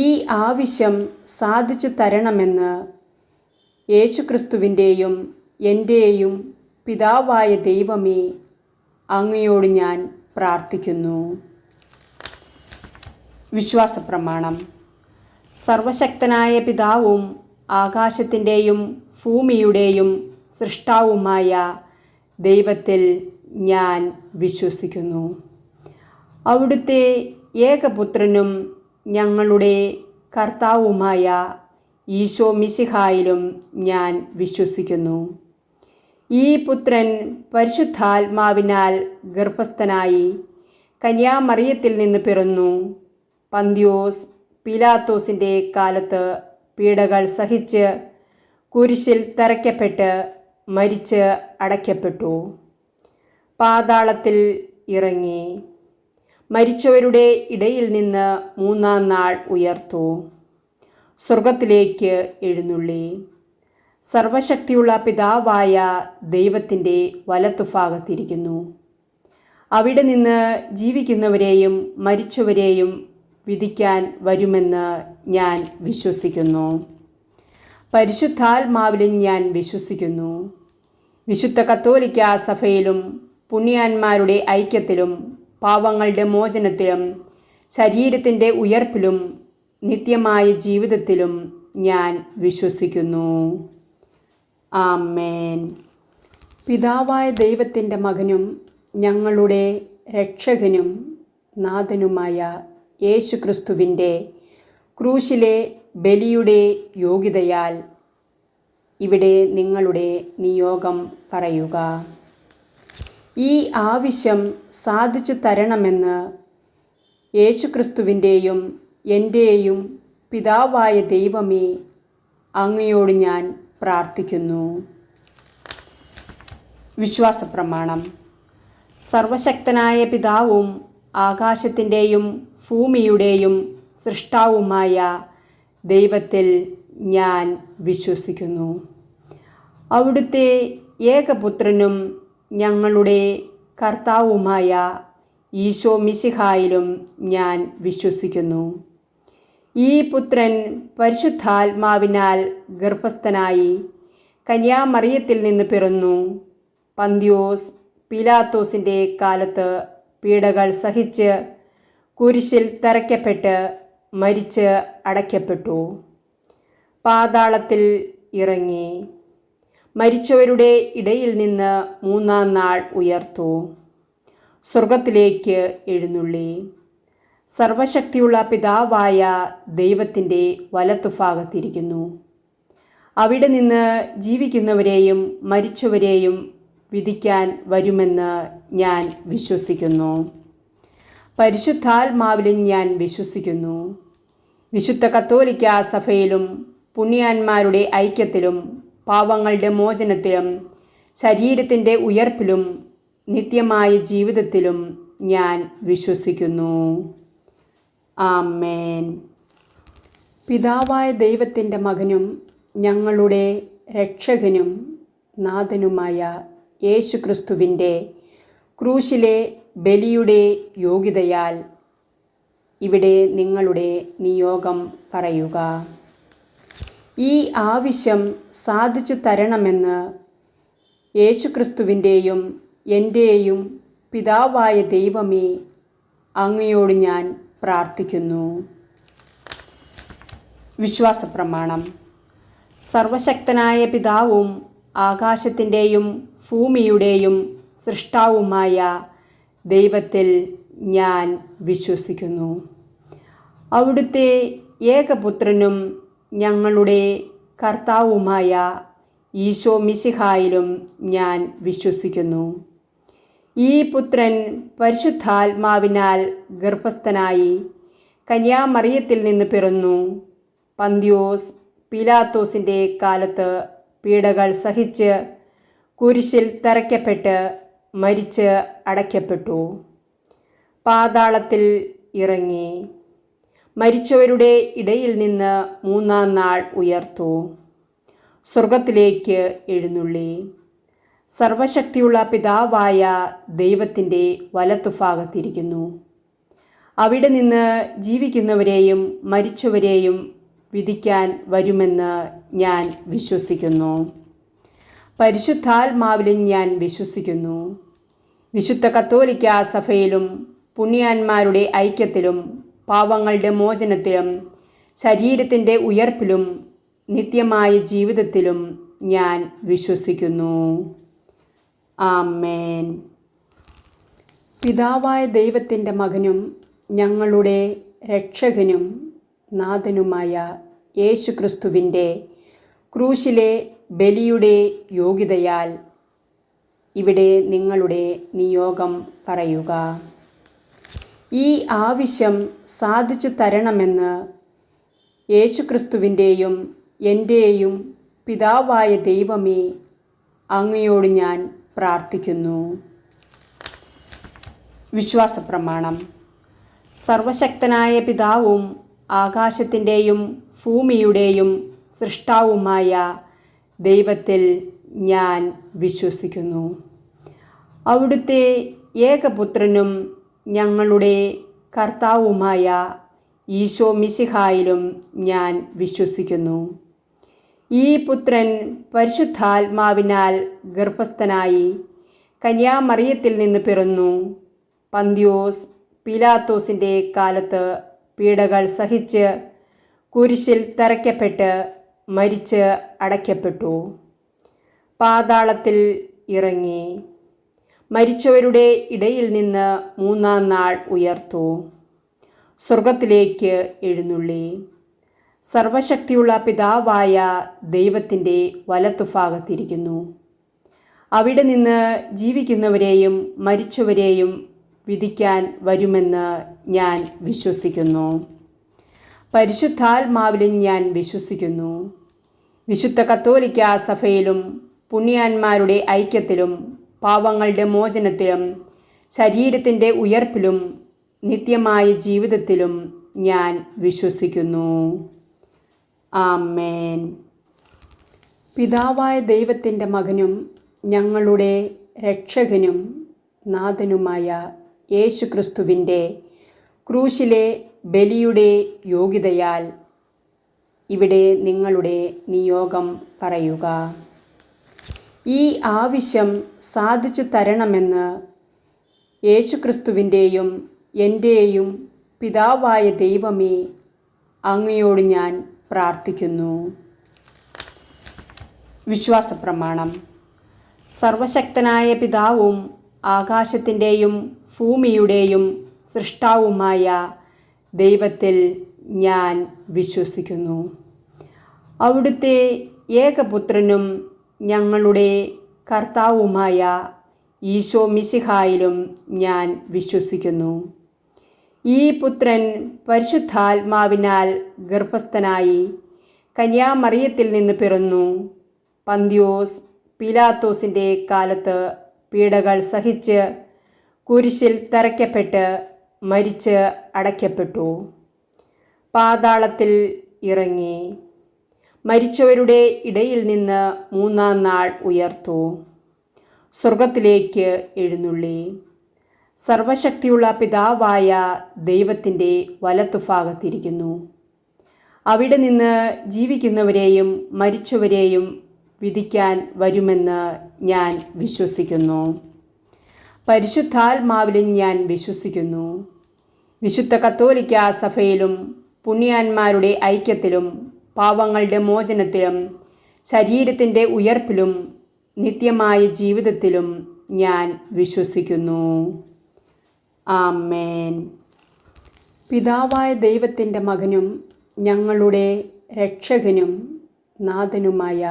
ഈ ആവശ്യം സാധിച്ചു തരണമെന്ന് യേശുക്രിസ്തുവിൻ്റെയും എൻ്റെയും പിതാവായ ദൈവമേ, അങ്ങയോട് ഞാൻ പ്രാർത്ഥിക്കുന്നു. വിശ്വാസപ്രമാണം. സർവശക്തനായ പിതാവും ആകാശത്തിൻ്റെയും ഭൂമിയുടെയും സൃഷ്ടാവുമായ ദൈവത്തിൽ ഞാൻ വിശ്വസിക്കുന്നു. അവിടുത്തെ ഏകപുത്രനും ഞങ്ങളുടെ കർത്താവുമായ ഈശോ മിശിഹായിലും ഞാൻ വിശ്വസിക്കുന്നു. ഈ പുത്രൻ പരിശുദ്ധാത്മാവിനാൽ ഗർഭസ്ഥനായി കന്യാമറിയത്തിൽ നിന്ന് പിറന്നു. പന്തിയോസ് പീലാത്തോസിൻ്റെ കാലത്ത് പീഡകൾ സഹിച്ച് കുരിശിൽ തറയ്ക്കപ്പെട്ട് മരിച്ച് അടയ്ക്കപ്പെട്ടു. പാതാളത്തിൽ ഇറങ്ങി മരിച്ചവരുടെ ഇടയിൽ നിന്ന് മൂന്നാം നാൾ ഉയർത്തു. സ്വർഗത്തിലേക്ക് എഴുന്നള്ളി സർവശക്തിയുള്ള പിതാവായ ദൈവത്തിൻ്റെ വലത്തുഭാഗത്തിരിക്കുന്നു. അവിടെ നിന്ന് ജീവിക്കുന്നവരെയും മരിച്ചവരെയും വിധിക്കാൻ വരുമെന്ന് ഞാൻ വിശ്വസിക്കുന്നു. പരിശുദ്ധാത്മാവിലും ഞാൻ വിശ്വസിക്കുന്നു. വിശുദ്ധ കത്തോലിക്കാ സഭയിലും പുണ്യാന്മാരുടെ ഐക്യത്തിലും പാവങ്ങളുടെ മോചനത്തിലും ശരീരത്തിൻ്റെ ഉയർപ്പിലും നിത്യമായ ജീവിതത്തിലും ഞാൻ വിശ്വസിക്കുന്നു. ആമേൻ. പിതാവായ ദൈവത്തിൻ്റെ മകനും ഞങ്ങളുടെ രക്ഷകനും നാഥനുമായ യേശുക്രിസ്തുവിൻ്റെ ക്രൂശിലെ ബലിയുടെ യോഗ്യതയാൽ ഇവിടെ നിങ്ങളുടെ നിയോഗം പറയുക. ഈ ആവശ്യം സാധിച്ചു തരണമെന്ന് യേശുക്രിസ്തുവിൻ്റെയും എൻ്റെയും പിതാവായ ദൈവമേ, അങ്ങയോട് ഞാൻ പ്രാർത്ഥിക്കുന്നു. വിശ്വാസപ്രമാണം. സർവശക്തനായ പിതാവും ആകാശത്തിൻ്റെയും ഭൂമിയുടെയും സൃഷ്ടാവുമായ ദൈവത്തിൽ ഞാൻ വിശ്വസിക്കുന്നു. അവിടുത്തെ ഏകപുത്രനും ഞങ്ങളുടെ കർത്താവുമായ ഈശോ മിശിഹായിലും ഞാൻ വിശ്വസിക്കുന്നു. ഈ പുത്രൻ പരിശുദ്ധാത്മാവിനാൽ ഗർഭസ്ഥനായി കന്യാമറിയത്തിൽ നിന്ന് പിറന്നു. പന്തിയോസ് പീലാത്തോസിൻ്റെ കാലത്ത് പീഡകൾ സഹിച്ച് കുരിശിൽ തറയ്ക്കപ്പെട്ട് മരിച്ച് അടയ്ക്കപ്പെട്ടു. പാതാളത്തിൽ ഇറങ്ങി മരിച്ചവരുടെ ഇടയിൽ നിന്ന് മൂന്നാം നാൾ ഉയർത്തു. സ്വർഗത്തിലേക്ക് എഴുന്നള്ളി സർവശക്തിയുള്ള പിതാവായ ദൈവത്തിൻ്റെ വലത്തുഭാഗത്തിരിക്കുന്നു. അവിടെ നിന്ന് ജീവിക്കുന്നവരെയും മരിച്ചവരെയും വിധിക്കാൻ വരുമെന്ന് ഞാൻ വിശ്വസിക്കുന്നു. പരിശുദ്ധാത്മാവിലും ഞാൻ വിശ്വസിക്കുന്നു. വിശുദ്ധ കത്തോലിക്കാ സഭയിലും പുണ്യാന്മാരുടെ ഐക്യത്തിലും പാപങ്ങളുടെ മോചനത്തിലും ശരീരത്തിൻ്റെ ഉയർപ്പിലും നിത്യമായ ജീവിതത്തിലും ഞാൻ വിശ്വസിക്കുന്നു. ആമേൻ. പിതാവായ ദൈവത്തിൻ്റെ മകനും ഞങ്ങളുടെ രക്ഷകനും നാഥനുമായ യേശുക്രിസ്തുവിൻ്റെ ക്രൂശിലെ ബലിയുടെ യോഗ്യതയാൽ ഇവിടെ നിങ്ങളുടെ നിയോഗം പറയുക. ഈ ആവശ്യം സാധിച്ചു തരണമെന്ന് യേശുക്രിസ്തുവിൻ്റെയും എൻ്റെയും പിതാവായ ദൈവമേ, അങ്ങയോട് ഞാൻ പ്രാർത്ഥിക്കുന്നു. വിശ്വാസപ്രമാണം. സർവശക്തനായ പിതാവും ആകാശത്തിൻ്റെയും ഭൂമിയുടെയും സൃഷ്ടാവുമായ ദൈവത്തിൽ ഞാൻ വിശ്വസിക്കുന്നു. അവിടുത്തെ ഏകപുത്രനും ഞങ്ങളുടെ കർത്താവുമായ ഈശോ മിശിഹായിലും ഞാൻ വിശ്വസിക്കുന്നു. ഈ പുത്രൻ പരിശുദ്ധാത്മാവിനാൽ ഗർഭസ്ഥനായി കന്യാമറിയത്തിൽ നിന്ന് പിറന്നു. പന്തിയോസ് പീലാത്തോസിൻ്റെ കാലത്ത് പീഡകൾ സഹിച്ച് കുരിശിൽ തറയ്ക്കപ്പെട്ട് മരിച്ച് അടയ്ക്കപ്പെട്ടു. പാതാളത്തിൽ ഇറങ്ങി മരിച്ചവരുടെ ഇടയിൽ നിന്ന് മൂന്നാം നാൾ ഉയർത്തു. സ്വർഗത്തിലേക്ക് എഴുന്നള്ളി സർവശക്തിയുള്ള പിതാവായ ദൈവത്തിൻ്റെ വലത്തുഭാഗത്തിരിക്കുന്നു. അവിടെ നിന്ന് ജീവിക്കുന്നവരെയും മരിച്ചവരെയും വിധിക്കാൻ വരുമെന്ന് ഞാൻ വിശ്വസിക്കുന്നു. പരിശുദ്ധാത്മാവിലും ഞാൻ വിശ്വസിക്കുന്നു. വിശുദ്ധ കത്തോലിക്കാ സഭയിലും പുണ്യാന്മാരുടെ ഐക്യത്തിലും പാപങ്ങളുടെ മോചനത്തിലും ശരീരത്തിൻ്റെ ഉയർപ്പിലും നിത്യമായ ജീവിതത്തിലും ഞാൻ വിശ്വസിക്കുന്നു. ആമേൻ. പിതാവായ ദൈവത്തിൻ്റെ മകനും ഞങ്ങളുടെ രക്ഷകനും നാഥനുമായ യേശുക്രിസ്തുവിൻ്റെ ക്രൂശിലെ ബലിയുടെ യോഗ്യതയാൽ ഇവിടെ നിങ്ങളുടെ നിയോഗം പറയുക. ഈ ആവശ്യം സാധിച്ചു തരണമെന്ന് യേശുക്രിസ്തുവിൻ്റെയും എൻ്റെയും പിതാവായ ദൈവമേ, അങ്ങയോട് ഞാൻ പ്രാർത്ഥിക്കുന്നു. വിശ്വാസപ്രമാണം. സർവശക്തനായ പിതാവും ആകാശത്തിൻ്റെയും ഭൂമിയുടെയും സൃഷ്ടാവുമായ ദൈവത്തിൽ ഞാൻ വിശ്വസിക്കുന്നു. അവിടുത്തെ ഏകപുത്രനും ഞങ്ങളുടെ കർത്താവുമായ ഈശോ മിശിഹായിലും ഞാൻ വിശ്വസിക്കുന്നു. ഈ പുത്രൻ പരിശുദ്ധാത്മാവിനാൽ ഗർഭസ്ഥനായി കന്യാമറിയത്തിൽ നിന്ന് പിറന്നു. പന്തിയോസ് പീലാത്തോസിൻ്റെ കാലത്ത് പീഡകൾ സഹിച്ച് കുരിശിൽ തറയ്ക്കപ്പെട്ട് മരിച്ച് അടയ്ക്കപ്പെട്ടു. പാതാളത്തിൽ ഇറങ്ങി മരിച്ചവരുടെ ഇടയിൽ നിന്ന് മൂന്നാം നാൾ ഉയർത്തു. സ്വർഗത്തിലേക്ക് എഴുന്നള്ളി സർവശക്തിയുള്ള പിതാവായ ദൈവത്തിൻ്റെ വലത്തുഭാഗത്തിരിക്കുന്നു. അവിടെ നിന്ന് ജീവിക്കുന്നവരെയും മരിച്ചവരെയും വിധിക്കാൻ വരുമെന്ന് ഞാൻ വിശ്വസിക്കുന്നു. പരിശുദ്ധാത്മാവിലും ഞാൻ വിശ്വസിക്കുന്നു. വിശുദ്ധ കത്തോലിക്കാ സഭയിലും പുണ്യാന്മാരുടെ ഐക്യത്തിലും പാപങ്ങളുടെ മോചനത്തിലും ശരീരത്തിൻ്റെ ഉയർപ്പിലും നിത്യമായ ജീവിതത്തിലും ഞാൻ വിശ്വസിക്കുന്നു. ആമേൻ. പിതാവായ ദൈവത്തിൻ്റെ മകനും ഞങ്ങളുടെ രക്ഷകനും നാഥനുമായ യേശുക്രിസ്തുവിൻ്റെ ക്രൂശിലെ ബലിയുടെ യോഗ്യതയാൽ ഇവിടെ നിങ്ങളുടെ നിയോഗം പറയുക. ഈ ആവശ്യം സാധിച്ചു തരണമെന്ന് യേശുക്രിസ്തുവിൻ്റെയും എൻ്റെയും പിതാവായ ദൈവമേ, അങ്ങയോട് ഞാൻ പ്രാർത്ഥിക്കുന്നു. വിശ്വാസപ്രമാണം. സർവശക്തനായ പിതാവും ആകാശത്തിൻ്റെയും ഭൂമിയുടെയും സൃഷ്ടാവുമായ ദൈവത്തിൽ ഞാൻ വിശ്വസിക്കുന്നു. അവിടുത്തെ ഏകപുത്രനും ഞങ്ങളുടെ കർത്താവുമായ ഈശോ മിശിഹായിലും ഞാൻ വിശ്വസിക്കുന്നു. ഈ പുത്രൻ പരിശുദ്ധാത്മാവിനാൽ ഗർഭസ്ഥനായി കന്യാമറിയത്തിൽ നിന്ന് പിറന്നു. പന്തിയോസ് പീലാത്തോസിൻ്റെ കാലത്ത് പീഡകൾ സഹിച്ച് കുരിശിൽ തറയ്ക്കപ്പെട്ട് മരിച്ച് അടയ്ക്കപ്പെട്ടു. പാതാളത്തിൽ ഇറങ്ങി മരിച്ചവരുടെ ഇടയിൽ നിന്ന് മൂന്നാം നാൾ ഉയർത്തു. സ്വർഗത്തിലേക്ക് എഴുന്നള്ളി സർവശക്തിയുള്ള പിതാവായ ദൈവത്തിൻ്റെ വലത്തുഭാഗത്തിരിക്കുന്നു. അവിടെ നിന്ന് ജീവിക്കുന്നവരെയും മരിച്ചവരെയും വിധിക്കാൻ വരുമെന്ന് ഞാൻ വിശ്വസിക്കുന്നു. പരിശുദ്ധാത്മാവിലും ഞാൻ വിശ്വസിക്കുന്നു. വിശുദ്ധ കത്തോലിക്കാ സഭയിലും പുണ്യാന്മാരുടെ ഐക്യത്തിലും പാപങ്ങളുടെ മോചനത്തിലും ശരീരത്തിൻ്റെ ഉയർപ്പിലും നിത്യമായ ജീവിതത്തിലും ഞാൻ വിശ്വസിക്കുന്നു. ആമേൻ. പിതാവായ ദൈവത്തിൻ്റെ മകനും ഞങ്ങളുടെ രക്ഷകനും നാഥനുമായ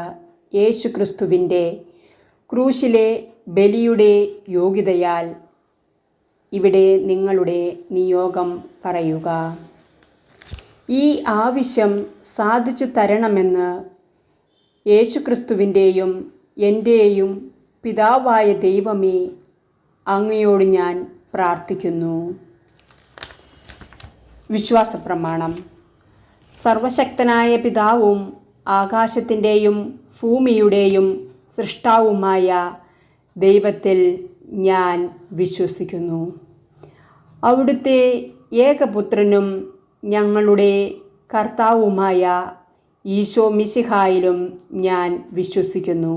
യേശുക്രിസ്തുവിൻ്റെ ക്രൂശിലെ ബലിയുടെ യോഗ്യതയാൽ ഇവിടെ നിങ്ങളുടെ നിയോഗം പറയുക. ഈ ആവശ്യം സാധിച്ചു തരണമെന്ന് യേശുക്രിസ്തുവിൻ്റെയും എൻ്റെയും പിതാവായ ദൈവമേ, അങ്ങയോട് ഞാൻ പ്രാർത്ഥിക്കുന്നു. വിശ്വാസപ്രമാണം. സർവശക്തനായ പിതാവും ആകാശത്തിൻ്റെയും ഭൂമിയുടെയും സൃഷ്ടാവുമായ ദൈവത്തിൽ ഞാൻ വിശ്വസിക്കുന്നു. അവിടുത്തെ ഏകപുത്രനും ഞങ്ങളുടെ കർത്താവുമായ ഈശോ മിശിഹായിലും ഞാൻ വിശ്വസിക്കുന്നു.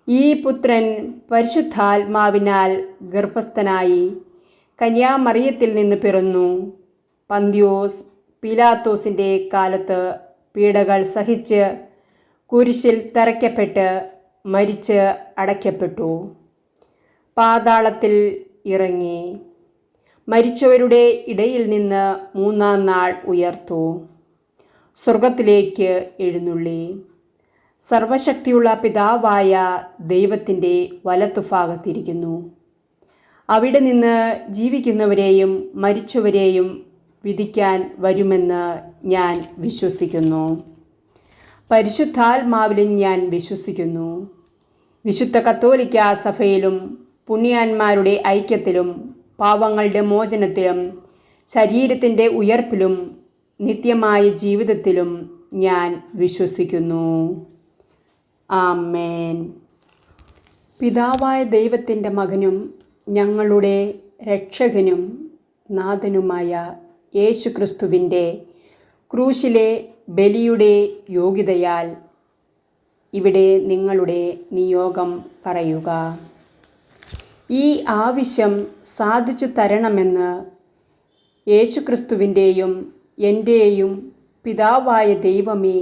ഈ പുത്രൻ പരിശുദ്ധാത്മാവിനാൽ ഗർഭസ്ഥനായി കന്യാമറിയത്തിൽ നിന്ന് പിറന്നു. പന്തിയോസ് പീലാത്തോസിൻ്റെ കാലത്ത് പീഡകൾ സഹിച്ച് കുരിശിൽ തറയ്ക്കപ്പെട്ട് മരിച്ച് അടയ്ക്കപ്പെട്ടു. പാതാളത്തിൽ ഇറങ്ങി മരിച്ചവരുടെ ഇടയിൽ നിന്ന് മൂന്നാം നാൾ ഉയർത്തു. സ്വർഗത്തിലേക്ക് എഴുന്നള്ളി സർവശക്തിയുള്ള പിതാവായ ദൈവത്തിൻ്റെ വലത്തുഭാഗത്തിരിക്കുന്നു. അവിടെ നിന്ന് ജീവിക്കുന്നവരെയും മരിച്ചവരെയും വിധിക്കാൻ വരുമെന്ന് ഞാൻ വിശ്വസിക്കുന്നു. പരിശുദ്ധാത്മാവിലും ഞാൻ വിശ്വസിക്കുന്നു. വിശുദ്ധ കത്തോലിക്കാ സഭയിലും പുണ്യാന്മാരുടെ ഐക്യത്തിലും പാപങ്ങളുടെ മോചനത്തിലും ശരീരത്തിൻ്റെ ഉയർപ്പിലും നിത്യമായ ജീവിതത്തിലും ഞാൻ വിശ്വസിക്കുന്നു. ആമേൻ. പിതാവായ ദൈവത്തിൻ്റെ മകനും ഞങ്ങളുടെ രക്ഷകനും നാഥനുമായ യേശുക്രിസ്തുവിൻ്റെ ക്രൂശിലെ ബലിയുടെ യോഗ്യതയാൽ ഇവിടെ നിങ്ങളുടെ നിയോഗം പറയുക. ഈ ആവശ്യം സാധിച്ചു തരണമെന്ന് യേശുക്രിസ്തുവിൻ്റെയും എൻ്റെയും പിതാവായ ദൈവമേ,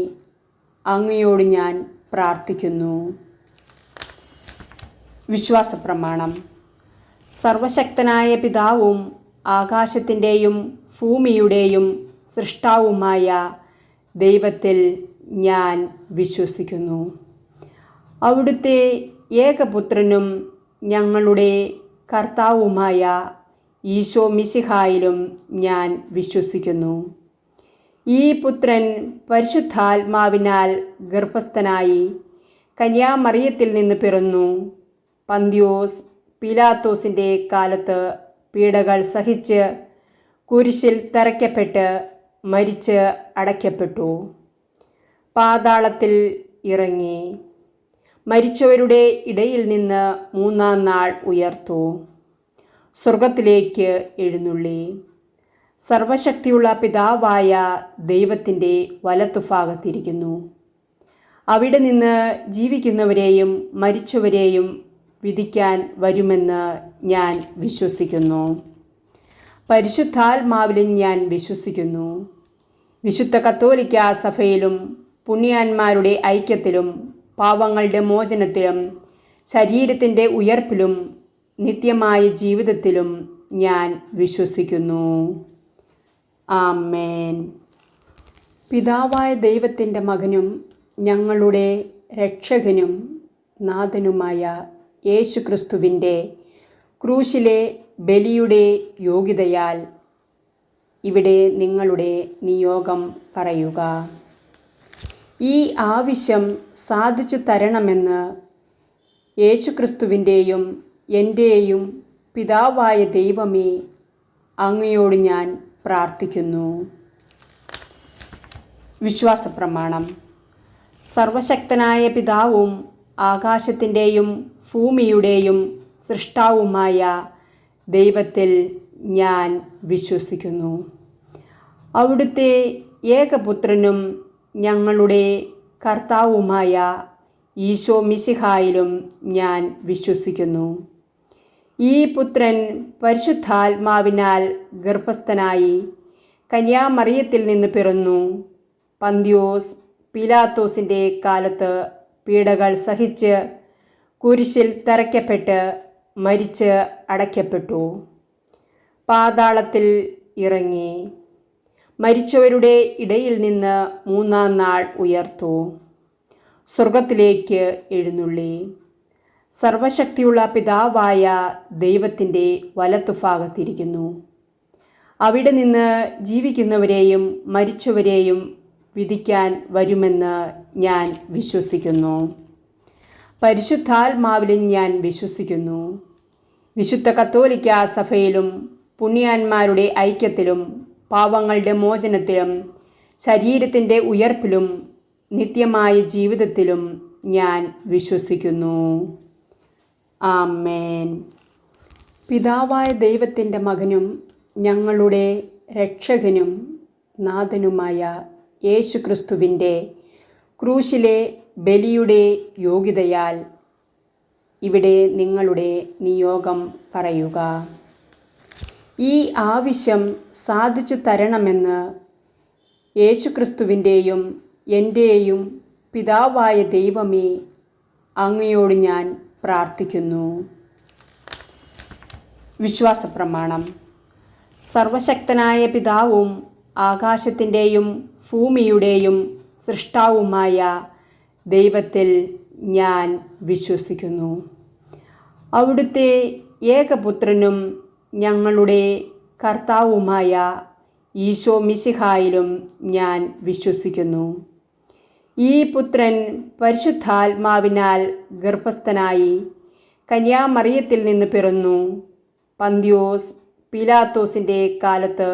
അങ്ങയോട് ഞാൻ പ്രാർത്ഥിക്കുന്നു. വിശ്വാസപ്രമാണം. സർവശക്തനായ പിതാവും ആകാശത്തിൻ്റെയും ഭൂമിയുടെയും സൃഷ്ടാവുമായ ദൈവത്തിൽ ഞാൻ വിശ്വസിക്കുന്നു. അവിടുത്തെ ഏകപുത്രനും ഞങ്ങളുടെ കർത്താവുമായ ഈശോ മിശിഹായിലും ഞാൻ വിശ്വസിക്കുന്നു. ഈ പുത്രൻ പരിശുദ്ധാത്മാവിനാൽ ഗർഭസ്ഥനായി കന്യാമറിയത്തിൽ നിന്ന് പിറന്നു. പന്തിയോസ് പീലാത്തോസിൻ്റെ കാലത്ത് പീഡകൾ സഹിച്ച് കുരിശിൽ തറയ്ക്കപ്പെട്ട് മരിച്ച് അടയ്ക്കപ്പെട്ടു. പാതാളത്തിൽ ഇറങ്ങി മരിച്ചവരുടെ ഇടയിൽ നിന്ന് മൂന്നാം നാൾ ഉയർത്തു. സ്വർഗത്തിലേക്ക് എഴുന്നള്ളി സർവശക്തിയുള്ള പിതാവായ ദൈവത്തിൻ്റെ വലത്തുഭാഗത്തിരിക്കുന്നു. അവിടെ നിന്ന് ജീവിക്കുന്നവരെയും മരിച്ചവരെയും വിധിക്കാൻ വരുമെന്ന് ഞാൻ വിശ്വസിക്കുന്നു. പരിശുദ്ധാത്മാവിലും ഞാൻ വിശ്വസിക്കുന്നു. വിശുദ്ധ കത്തോലിക്കാ സഭയിലും പുണ്യാന്മാരുടെ ഐക്യത്തിലും പാപങ്ങളുടെ മോചനത്തിലും ശരീരത്തിൻ്റെ ഉയർപ്പിലും നിത്യമായ ജീവിതത്തിലും ഞാൻ വിശ്വസിക്കുന്നു. ആമേൻ. പിതാവായ ദൈവത്തിൻ്റെ മകനും ഞങ്ങളുടെ രക്ഷകനും നാഥനുമായ യേശുക്രിസ്തുവിൻ്റെ ക്രൂശിലെ ബലിയുടെ യോഗ്യതയാൽ ഇവിടെ നിങ്ങളുടെ നിയോഗം പറയുക. ഈ ആവശ്യം സാധിച്ചു തരണമെന്ന് യേശുക്രിസ്തുവിൻ്റെയും എൻ്റെയും പിതാവായ ദൈവമേ, അങ്ങയോട് ഞാൻ പ്രാർത്ഥിക്കുന്നു. വിശ്വാസപ്രമാണം. സർവശക്തനായ പിതാവും ആകാശത്തിൻ്റെയും ഭൂമിയുടെയും സൃഷ്ടാവുമായ ദൈവത്തിൽ ഞാൻ വിശ്വസിക്കുന്നു. അവിടുത്തെ ഏകപുത്രനും ഞങ്ങളുടെ കർത്താവുമായ ഈശോ മിശിഹായിലും ഞാൻ വിശ്വസിക്കുന്നു. ഈ പുത്രൻ പരിശുദ്ധാത്മാവിനാൽ ഗർഭസ്ഥനായി കന്യാമറിയത്തിൽ നിന്ന് പിറന്നു. പന്തിയോസ് പീലാത്തോസിൻ്റെ കാലത്ത് പീഡകൾ സഹിച്ച് കുരിശിൽ തറയ്ക്കപ്പെട്ട് മരിച്ച് അടയ്ക്കപ്പെട്ടു. പാതാളത്തിൽ ഇറങ്ങി മരിച്ചവരുടെ ഇടയിൽ നിന്ന് മൂന്നാം നാൾ ഉയർത്തു. സ്വർഗത്തിലേക്ക് എഴുന്നള്ളി സർവശക്തിയുള്ള പിതാവായ ദൈവത്തിൻ്റെ വലത്തുഭാഗത്തിരിക്കുന്നു. അവിടെ നിന്ന് ജീവിക്കുന്നവരെയും മരിച്ചവരെയും വിധിക്കാൻ വരുമെന്ന് ഞാൻ വിശ്വസിക്കുന്നു. പരിശുദ്ധാത്മാവിലും ഞാൻ വിശ്വസിക്കുന്നു. വിശുദ്ധ കത്തോലിക്കാ സഭയിലും പുണ്യാന്മാരുടെ ഐക്യത്തിലും പാപങ്ങളുടെ മോചനത്തിലും ശരീരത്തിൻ്റെ ഉയർപ്പിലും നിത്യമായ ജീവിതത്തിലും ഞാൻ വിശ്വസിക്കുന്നു. ആമേൻ. പിതാവായ ദൈവത്തിൻ്റെ മകനും ഞങ്ങളുടെ രക്ഷകനും നാഥനുമായ യേശുക്രിസ്തുവിൻ്റെ ക്രൂശിലെ ബലിയുടെ യോഗ്യതയാൽ ഇവിടെ നിങ്ങളുടെ നിയോഗം പറയുക. ഈ ആവശ്യം സാധിച്ചു തരണമെന്ന് യേശുക്രിസ്തുവിൻ്റെയും എൻ്റെയും പിതാവായ ദൈവമേ, അങ്ങയോട് ഞാൻ പ്രാർത്ഥിക്കുന്നു. വിശ്വാസപ്രമാണം. സർവശക്തനായ പിതാവും ആകാശത്തിൻ്റെയും ഭൂമിയുടെയും സൃഷ്ടാവുമായ ദൈവത്തിൽ ഞാൻ വിശ്വസിക്കുന്നു. അവിടുത്തെ ഏകപുത്രനും ഞങ്ങളുടെ കർത്താവുമായ ഈശോ മിശിഹായിലും ഞാൻ വിശ്വസിക്കുന്നു. ഈ പുത്രൻ പരിശുദ്ധാത്മാവിനാൽ ഗർഭസ്ഥനായി കന്യാമറിയത്തിൽ നിന്ന് പിറന്നു. പന്തിയോസ് പീലാത്തോസിൻ്റെ കാലത്ത്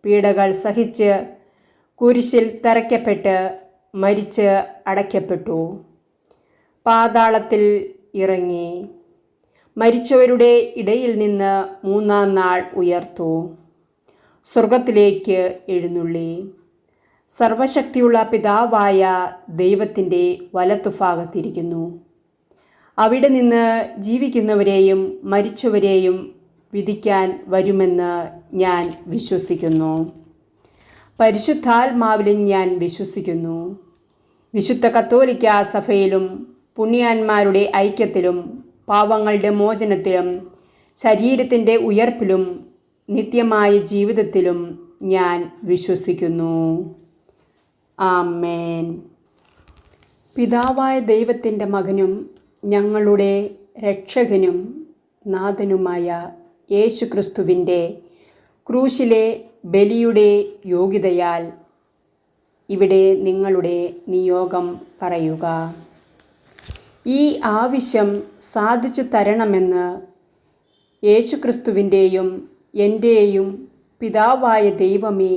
പീഡകൾ സഹിച്ച് കുരിശിൽ തറയ്ക്കപ്പെട്ട് മരിച്ച് അടയ്ക്കപ്പെട്ടു. പാതാളത്തിൽ ഇറങ്ങി മരിച്ചവരുടെ ഇടയിൽ നിന്ന് മൂന്നാം നാൾ ഉയർത്തു. സ്വർഗത്തിലേക്ക് എഴുന്നള്ളി സർവശക്തിയുള്ള പിതാവായ ദൈവത്തിൻ്റെ വലത്തുഭാഗത്തിരിക്കുന്നു. അവിടെ നിന്ന് ജീവിക്കുന്നവരെയും മരിച്ചവരെയും വിധിക്കാൻ വരുമെന്ന് ഞാൻ വിശ്വസിക്കുന്നു. പരിശുദ്ധാത്മാവിലും ഞാൻ വിശ്വസിക്കുന്നു. വിശുദ്ധ കത്തോലിക്കാ സഭയിലും പുണ്യാന്മാരുടെ ഐക്യത്തിലും പാപങ്ങളുടെ മോചനത്തിലും ശരീരത്തിൻ്റെ ഉയർപ്പിലും നിത്യമായ ജീവിതത്തിലും ഞാൻ വിശ്വസിക്കുന്നു. ആമേൻ. പിതാവായ ദൈവത്തിൻ്റെ മകനും ഞങ്ങളുടെ രക്ഷകനും നാഥനുമായ യേശുക്രിസ്തുവിൻ്റെ ക്രൂശിലെ ബലിയുടെ യോഗ്യതയാൽ ഇവിടെ നിങ്ങളുടെ നിയോഗം പറയുക. ഈ ആവശ്യം സാധിച്ചു തരണമെന്ന് യേശുക്രിസ്തുവിൻ്റെയും എൻ്റെയും പിതാവായ ദൈവമേ,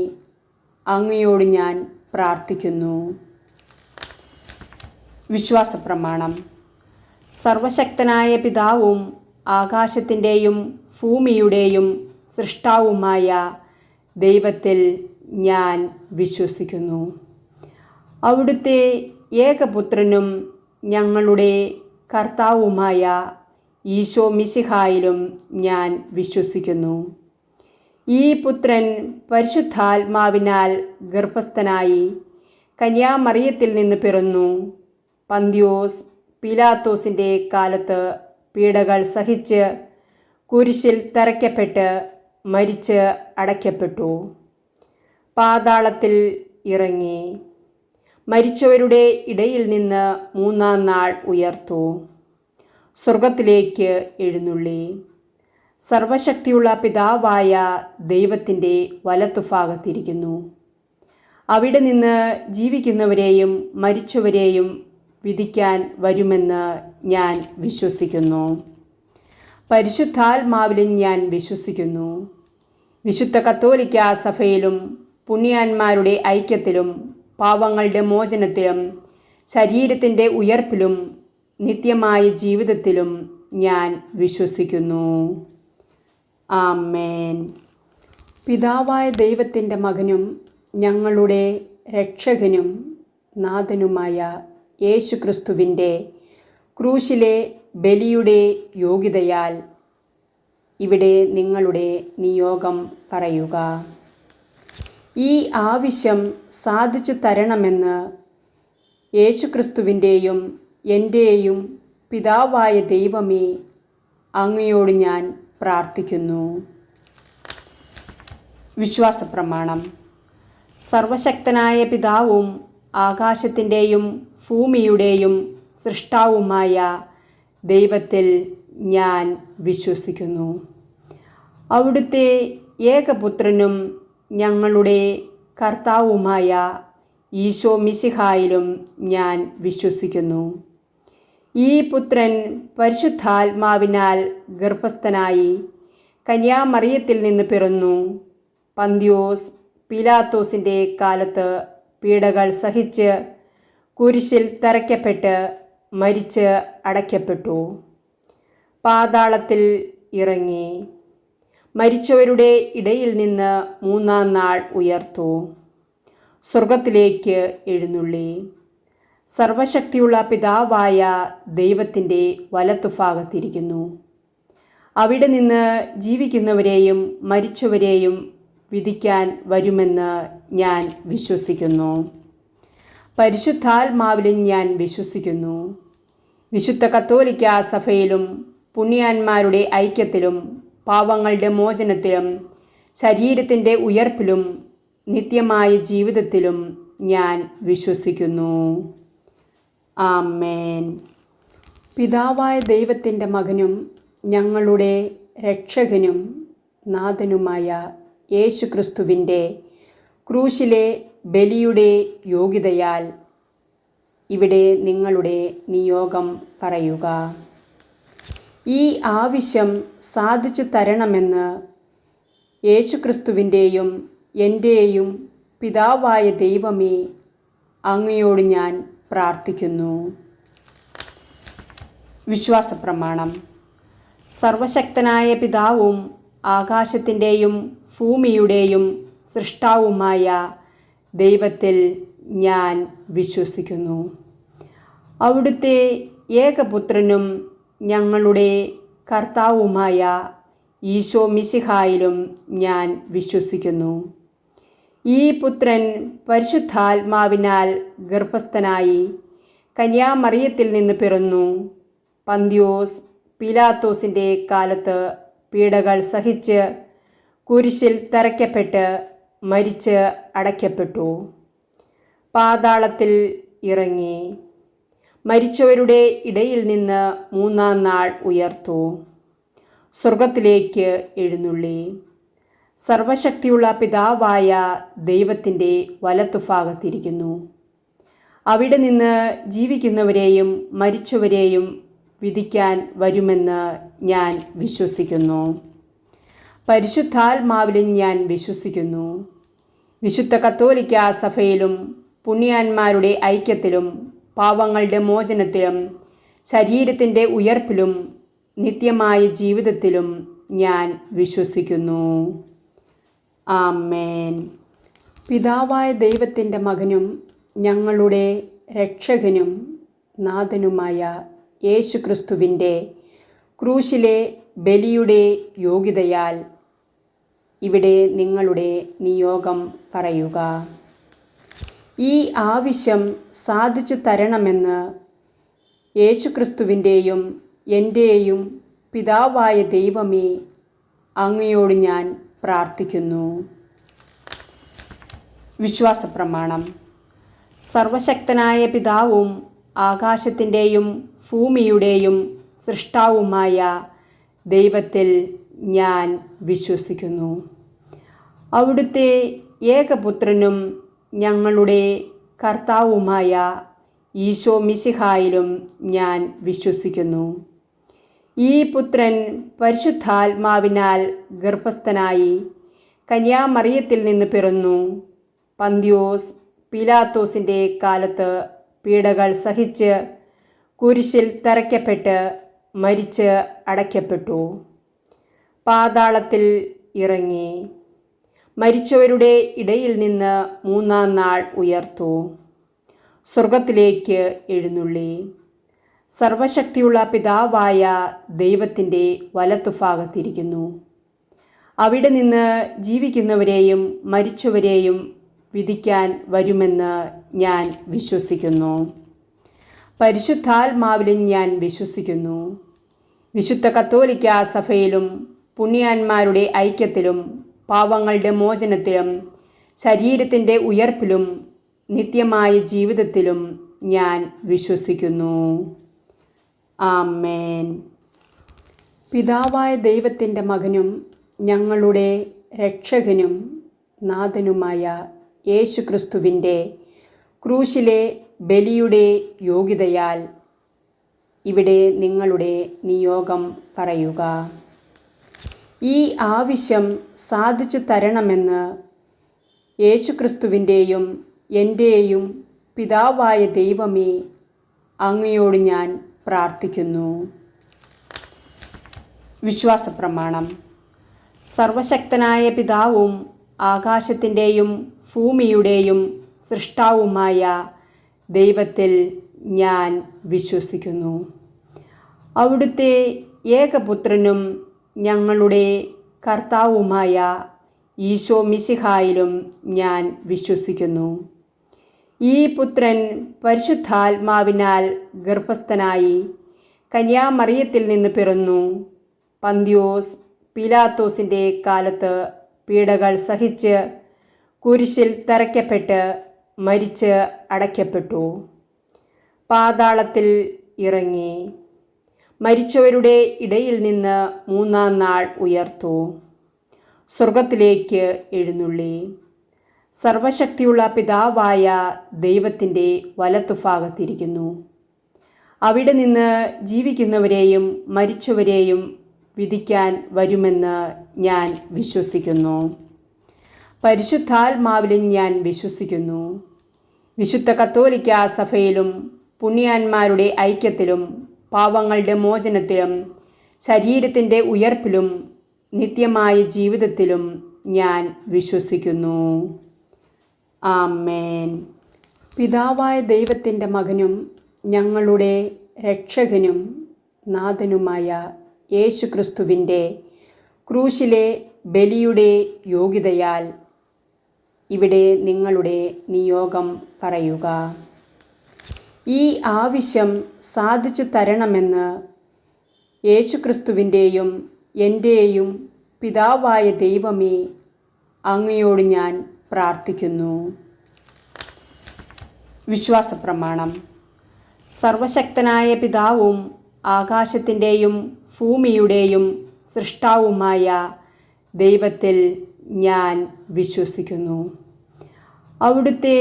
അങ്ങയോട് ഞാൻ പ്രാർത്ഥിക്കുന്നു. വിശ്വാസപ്രമാണം. സർവശക്തനായ പിതാവും ആകാശത്തിൻ്റെയും ഭൂമിയുടെയും സൃഷ്ടാവുമായ ദൈവത്തിൽ ഞാൻ വിശ്വസിക്കുന്നു. അവിടുത്തെ ഏകപുത്രനും ഞങ്ങളുടെ കർത്താവുമായ ഈശോ മിശിഹായിലും ഞാൻ വിശ്വസിക്കുന്നു. ഈ പുത്രൻ പരിശുദ്ധാത്മാവിനാൽ ഗർഭസ്ഥനായി കന്യാമറിയത്തിൽ നിന്ന് പിറന്നു. പന്തിയോസ് പീലാത്തോസിൻ്റെ കാലത്ത് പീഡകൾ സഹിച്ച് കുരിശിൽ തറയ്ക്കപ്പെട്ട് മരിച്ച് അടയ്ക്കപ്പെട്ടു. പാതാളത്തിൽ ഇറങ്ങി മരിച്ചവരുടെ ഇടയിൽ നിന്ന് മൂന്നാം നാൾ ഉയർത്തു. സ്വർഗത്തിലേക്ക് എഴുന്നള്ളി സർവശക്തിയുള്ള പിതാവായ ദൈവത്തിൻ്റെ വലത്തുഭാഗത്തിരിക്കുന്നു. അവിടെ നിന്ന് ജീവിക്കുന്നവരെയും മരിച്ചവരെയും വിധിക്കാൻ വരുമെന്ന് ഞാൻ വിശ്വസിക്കുന്നു. പരിശുദ്ധാത്മാവിലും ഞാൻ വിശ്വസിക്കുന്നു. വിശുദ്ധ കത്തോലിക്ക സഭയിലും പുണ്യാന്മാരുടെ ഐക്യത്തിലും പാപങ്ങളുടെ മോചനത്തിലും ശരീരത്തിൻ്റെ ഉയർപ്പിലും നിത്യമായ ജീവിതത്തിലും ഞാൻ വിശ്വസിക്കുന്നു. ആമേൻ. പിതാവായ ദൈവത്തിൻ്റെ മകനും ഞങ്ങളുടെ രക്ഷകനും നാഥനുമായ യേശുക്രിസ്തുവിൻ്റെ ക്രൂശിലെ ബലിയുടെ യോഗ്യതയാൽ ഇവിടെ നിങ്ങളുടെ നിയോഗം പറയുക. ഈ ആവശ്യം സാധിച്ചു തരണമെന്ന് യേശുക്രിസ്തുവിൻ്റെയും എൻ്റെയും പിതാവായ ദൈവമേ അങ്ങയോട് ഞാൻ പ്രാർത്ഥിക്കുന്നു. വിശ്വാസപ്രമാണം. സർവശക്തനായ പിതാവും ആകാശത്തിൻ്റെയും ഭൂമിയുടെയും സൃഷ്ടാവുമായ ദൈവത്തിൽ ഞാൻ വിശ്വസിക്കുന്നു. അവിടുത്തെ ഏകപുത്രനും ഞങ്ങളുടെ കർത്താവുമായ ഈശോ മിശിഹായിലും ഞാൻ വിശ്വസിക്കുന്നു. ഈ പുത്രൻ പരിശുദ്ധാത്മാവിനാൽ ഗർഭസ്ഥനായി കന്യാമറിയത്തിൽ നിന്ന് പിറന്നു. പന്തിയോസ് പീലാത്തോസിൻ്റെ കാലത്ത് പീഡകൾ സഹിച്ച് കുരിശിൽ തറയ്ക്കപ്പെട്ട് മരിച്ച് അടയ്ക്കപ്പെട്ടു. പാതാളത്തിൽ ഇറങ്ങി മരിച്ചവരുടെ ഇടയിൽ നിന്ന് മൂന്നാം നാൾ ഉയർത്തു. സ്വർഗത്തിലേക്ക് എഴുന്നള്ളി സർവശക്തിയുള്ള പിതാവായ ദൈവത്തിൻ്റെ വലത്തുഭാഗത്തിരിക്കുന്നു. അവിടെ നിന്ന് ജീവിക്കുന്നവരെയും മരിച്ചവരെയും വിധിക്കാൻ വരുമെന്ന് ഞാൻ വിശ്വസിക്കുന്നു. പരിശുദ്ധാത്മാവിലും ഞാൻ വിശ്വസിക്കുന്നു. വിശുദ്ധ കത്തോലിക്ക സഭയിലും പുണ്യാന്മാരുടെ ഐക്യത്തിലും പാപങ്ങളുടെ മോചനത്തിലും ശരീരത്തിൻ്റെ ഉയർപ്പിലും നിത്യമായ ജീവിതത്തിലും ഞാൻ വിശ്വസിക്കുന്നു. ആമേൻ. പിതാവായ ദൈവത്തിൻ്റെ മകനും ഞങ്ങളുടെ രക്ഷകനും നാഥനുമായ യേശുക്രിസ്തുവിൻ്റെ ക്രൂശിലെ ബലിയുടെ യോഗ്യതയാൽ ഇവിടെ നിങ്ങളുടെ നിയോഗം പറയുക. ഈ ആവശ്യം സാധിച്ചു തരണമെന്ന് യേശുക്രിസ്തുവിൻ്റെയും എൻ്റെയും പിതാവായ ദൈവമേ അങ്ങയോട് ഞാൻ പ്രാർത്ഥിക്കുന്നു. വിശ്വാസപ്രമാണം. സർവശക്തനായ പിതാവും ആകാശത്തിൻ്റെയും ഭൂമിയുടെയും സൃഷ്ടാവുമായ ദൈവത്തിൽ ഞാൻ വിശ്വസിക്കുന്നു. അവിടുത്തെ ഏകപുത്രനും ഞങ്ങളുടെ കർത്താവുമായ ഈശോ മിശിഹായിലും ഞാൻ വിശ്വസിക്കുന്നു. ഈ പുത്രൻ പരിശുദ്ധാത്മാവിനാൽ ഗർഭസ്ഥനായി കന്യാമറിയത്തിൽ നിന്ന് പിറന്നു. പന്തിയോസ് പീലാത്തോസിൻ്റെ കാലത്ത് പീഡകൾ സഹിച്ച് കുരിശിൽ തറയ്ക്കപ്പെട്ട് മരിച്ച് അടയ്ക്കപ്പെട്ടു. പാതാളത്തിൽ ഇറങ്ങി മരിച്ചവരുടെ ഇടയിൽ നിന്ന് മൂന്നാം നാൾ ഉയർത്തു. സ്വർഗത്തിലേക്ക് എഴുന്നള്ളി സർവശക്തിയുള്ള പിതാവായ ദൈവത്തിൻ്റെ വലത്തുഭാഗത്തിരിക്കുന്നു. അവിടെ നിന്ന് ജീവിക്കുന്നവരെയും മരിച്ചവരെയും വിധിക്കാൻ വരുമെന്ന് ഞാൻ വിശ്വസിക്കുന്നു. പരിശുദ്ധാത്മാവിലും ഞാൻ വിശ്വസിക്കുന്നു. വിശുദ്ധ കത്തോലിക്ക സഭയിലും പുണ്യാന്മാരുടെ ഐക്യത്തിലും പാപങ്ങളുടെ മോചനത്തിലും ശരീരത്തിൻ്റെ ഉയർപ്പിലും നിത്യമായ ജീവിതത്തിലും ഞാൻ വിശ്വസിക്കുന്നു. ആമേൻ. പിതാവായ ദൈവത്തിൻ്റെ മകനും ഞങ്ങളുടെ രക്ഷകനും നാഥനുമായ യേശുക്രിസ്തുവിൻ്റെ ക്രൂശിലെ ബലിയുടെ യോഗ്യതയാൽ ഇവിടെ നിങ്ങളുടെ നിയോഗം പറയുക. ഈ ആവശ്യം സാധിച്ചു തരണമെന്ന് യേശുക്രിസ്തുവിൻ്റെയും എൻ്റെയും പിതാവായ ദൈവമേ, അങ്ങയോട് ഞാൻ പ്രാർത്ഥിക്കുന്നു. വിശ്വാസപ്രമാണം. സർവശക്തനായ പിതാവും ആകാശത്തിൻ്റെയും ഭൂമിയുടെയും സൃഷ്ടാവുമായ ദൈവത്തിൽ ഞാൻ വിശ്വസിക്കുന്നു. അവിടുത്തെ ഏകപുത്രനും ഞങ്ങളുടെ കർത്താവുമായ ഈശോ മിശിഹായിലും ഞാൻ വിശ്വസിക്കുന്നു. ഈ പുത്രൻ പരിശുദ്ധാത്മാവിനാൽ ഗർഭസ്ഥനായി കന്യാമറിയത്തിൽ നിന്ന് പിറന്നു. പന്തിയോസ് പീലാത്തോസിൻ്റെ കാലത്ത് പീഡകൾ സഹിച്ച് കുരിശിൽ തറയ്ക്കപ്പെട്ട് മരിച്ച് അടയ്ക്കപ്പെട്ടു. പാതാളത്തിൽ ഇറങ്ങി മരിച്ചവരുടെ ഇടയിൽ നിന്ന് മൂന്നാം നാൾ ഉയർത്തു. സ്വർഗത്തിലേക്ക് എഴുന്നള്ളി സർവശക്തിയുള്ള പിതാവായ ദൈവത്തിൻ്റെ വലത്തുഭാഗത്തിരിക്കുന്നു. അവിടെ നിന്ന് ജീവിക്കുന്നവരെയും മരിച്ചവരെയും വിധിക്കാൻ വരുമെന്ന് ഞാൻ വിശ്വസിക്കുന്നു. പരിശുദ്ധാത്മാവിലും ഞാൻ വിശ്വസിക്കുന്നു. വിശുദ്ധ കത്തോലിക്കാ സഭയിലും പുണ്യാന്മാരുടെ ഐക്യത്തിലും പാപങ്ങളുടെ മോചനത്തിലും ശരീരത്തിൻ്റെ ഉയർപ്പിലും നിത്യമായ ജീവിതത്തിലും ഞാൻ വിശ്വസിക്കുന്നു. ആമേൻ. പിതാവായ ദൈവത്തിൻ്റെ മകനും ഞങ്ങളുടെ രക്ഷകനും നാഥനുമായ യേശുക്രിസ്തുവിൻ്റെ ക്രൂശിലെ ബലിയുടെ യോഗ്യതയാൽ ഇവിടെ നിങ്ങളുടെ നിയോഗം പറയുക. ഈ ആവശ്യം സാധിച്ചു തരണമെന്ന് യേശുക്രിസ്തുവിൻ്റെയും എൻ്റെയും പിതാവായ ദൈവമേ, അങ്ങയോട് ഞാൻ പ്രാർത്ഥിക്കുന്നു. വിശ്വാസപ്രമാണം. സർവശക്തനായ പിതാവും ആകാശത്തിൻ്റെയും ഭൂമിയുടെയും സൃഷ്ടാവുമായ ദൈവത്തിൽ ഞാൻ വിശ്വസിക്കുന്നു. അവിടുത്തെ ഏകപുത്രനും ഞങ്ങളുടെ കർത്താവുമായ ഈശോ മിശിഹായിലും ഞാൻ വിശ്വസിക്കുന്നു. ഈ പുത്രൻ പരിശുദ്ധാത്മാവിനാൽ ഗർഭസ്ഥനായി കന്യാമറിയത്തിൽ നിന്ന് പിറന്നു. പന്തിയോസ് പീലാത്തോസിൻ്റെ കാലത്ത് പീഡകൾ സഹിച്ച് കുരിശിൽ തറയ്ക്കപ്പെട്ട് മരിച്ച് അടയ്ക്കപ്പെട്ടു. പാതാളത്തിൽ ഇറങ്ങി മരിച്ചവരുടെ ഇടയിൽ നിന്ന് മൂന്നാം നാൾ ഉയർത്തു. സ്വർഗത്തിലേക്ക് എഴുന്നള്ളി സർവശക്തിയുള്ള പിതാവായ ദൈവത്തിൻ്റെ വലത്തുഭാഗത്തിരിക്കുന്നു. അവിടെ നിന്ന് ജീവിക്കുന്നവരെയും മരിച്ചവരെയും വിധിക്കാൻ വരുമെന്ന് ഞാൻ വിശ്വസിക്കുന്നു. പരിശുദ്ധാത്മാവിലും ഞാൻ വിശ്വസിക്കുന്നു. വിശുദ്ധ കത്തോലിക്കാ സഭയിലും പുണ്യാന്മാരുടെ ഐക്യത്തിലും പാപങ്ങളുടെ മോചനത്തിലും ശരീരത്തിൻ്റെ ഉയർപ്പിലും നിത്യമായ ജീവിതത്തിലും ഞാൻ വിശ്വസിക്കുന്നു. ആമേൻ. പിതാവായ ദൈവത്തിൻ്റെ മകനും ഞങ്ങളുടെ രക്ഷകനും നാഥനുമായ യേശുക്രിസ്തുവിൻ്റെ ക്രൂശിലെ ബലിയുടെ യോഗ്യതയാൽ ഇവിടെ നിങ്ങളുടെ നിയോഗം പറയുക. ഈ ആവശ്യം സാധിച്ചു തരണമെന്ന് യേശുക്രിസ്തുവിൻ്റെയും എൻ്റെയും പിതാവായ ദൈവമേ, അങ്ങയോട് ഞാൻ പ്രാർത്ഥിക്കുന്നു. വിശ്വാസപ്രമാണം. സർവശക്തനായ പിതാവും ആകാശത്തിൻ്റെയും ഭൂമിയുടെയും സൃഷ്ടാവുമായ ദൈവത്തിൽ ഞാൻ വിശ്വസിക്കുന്നു. അവിടുത്തെ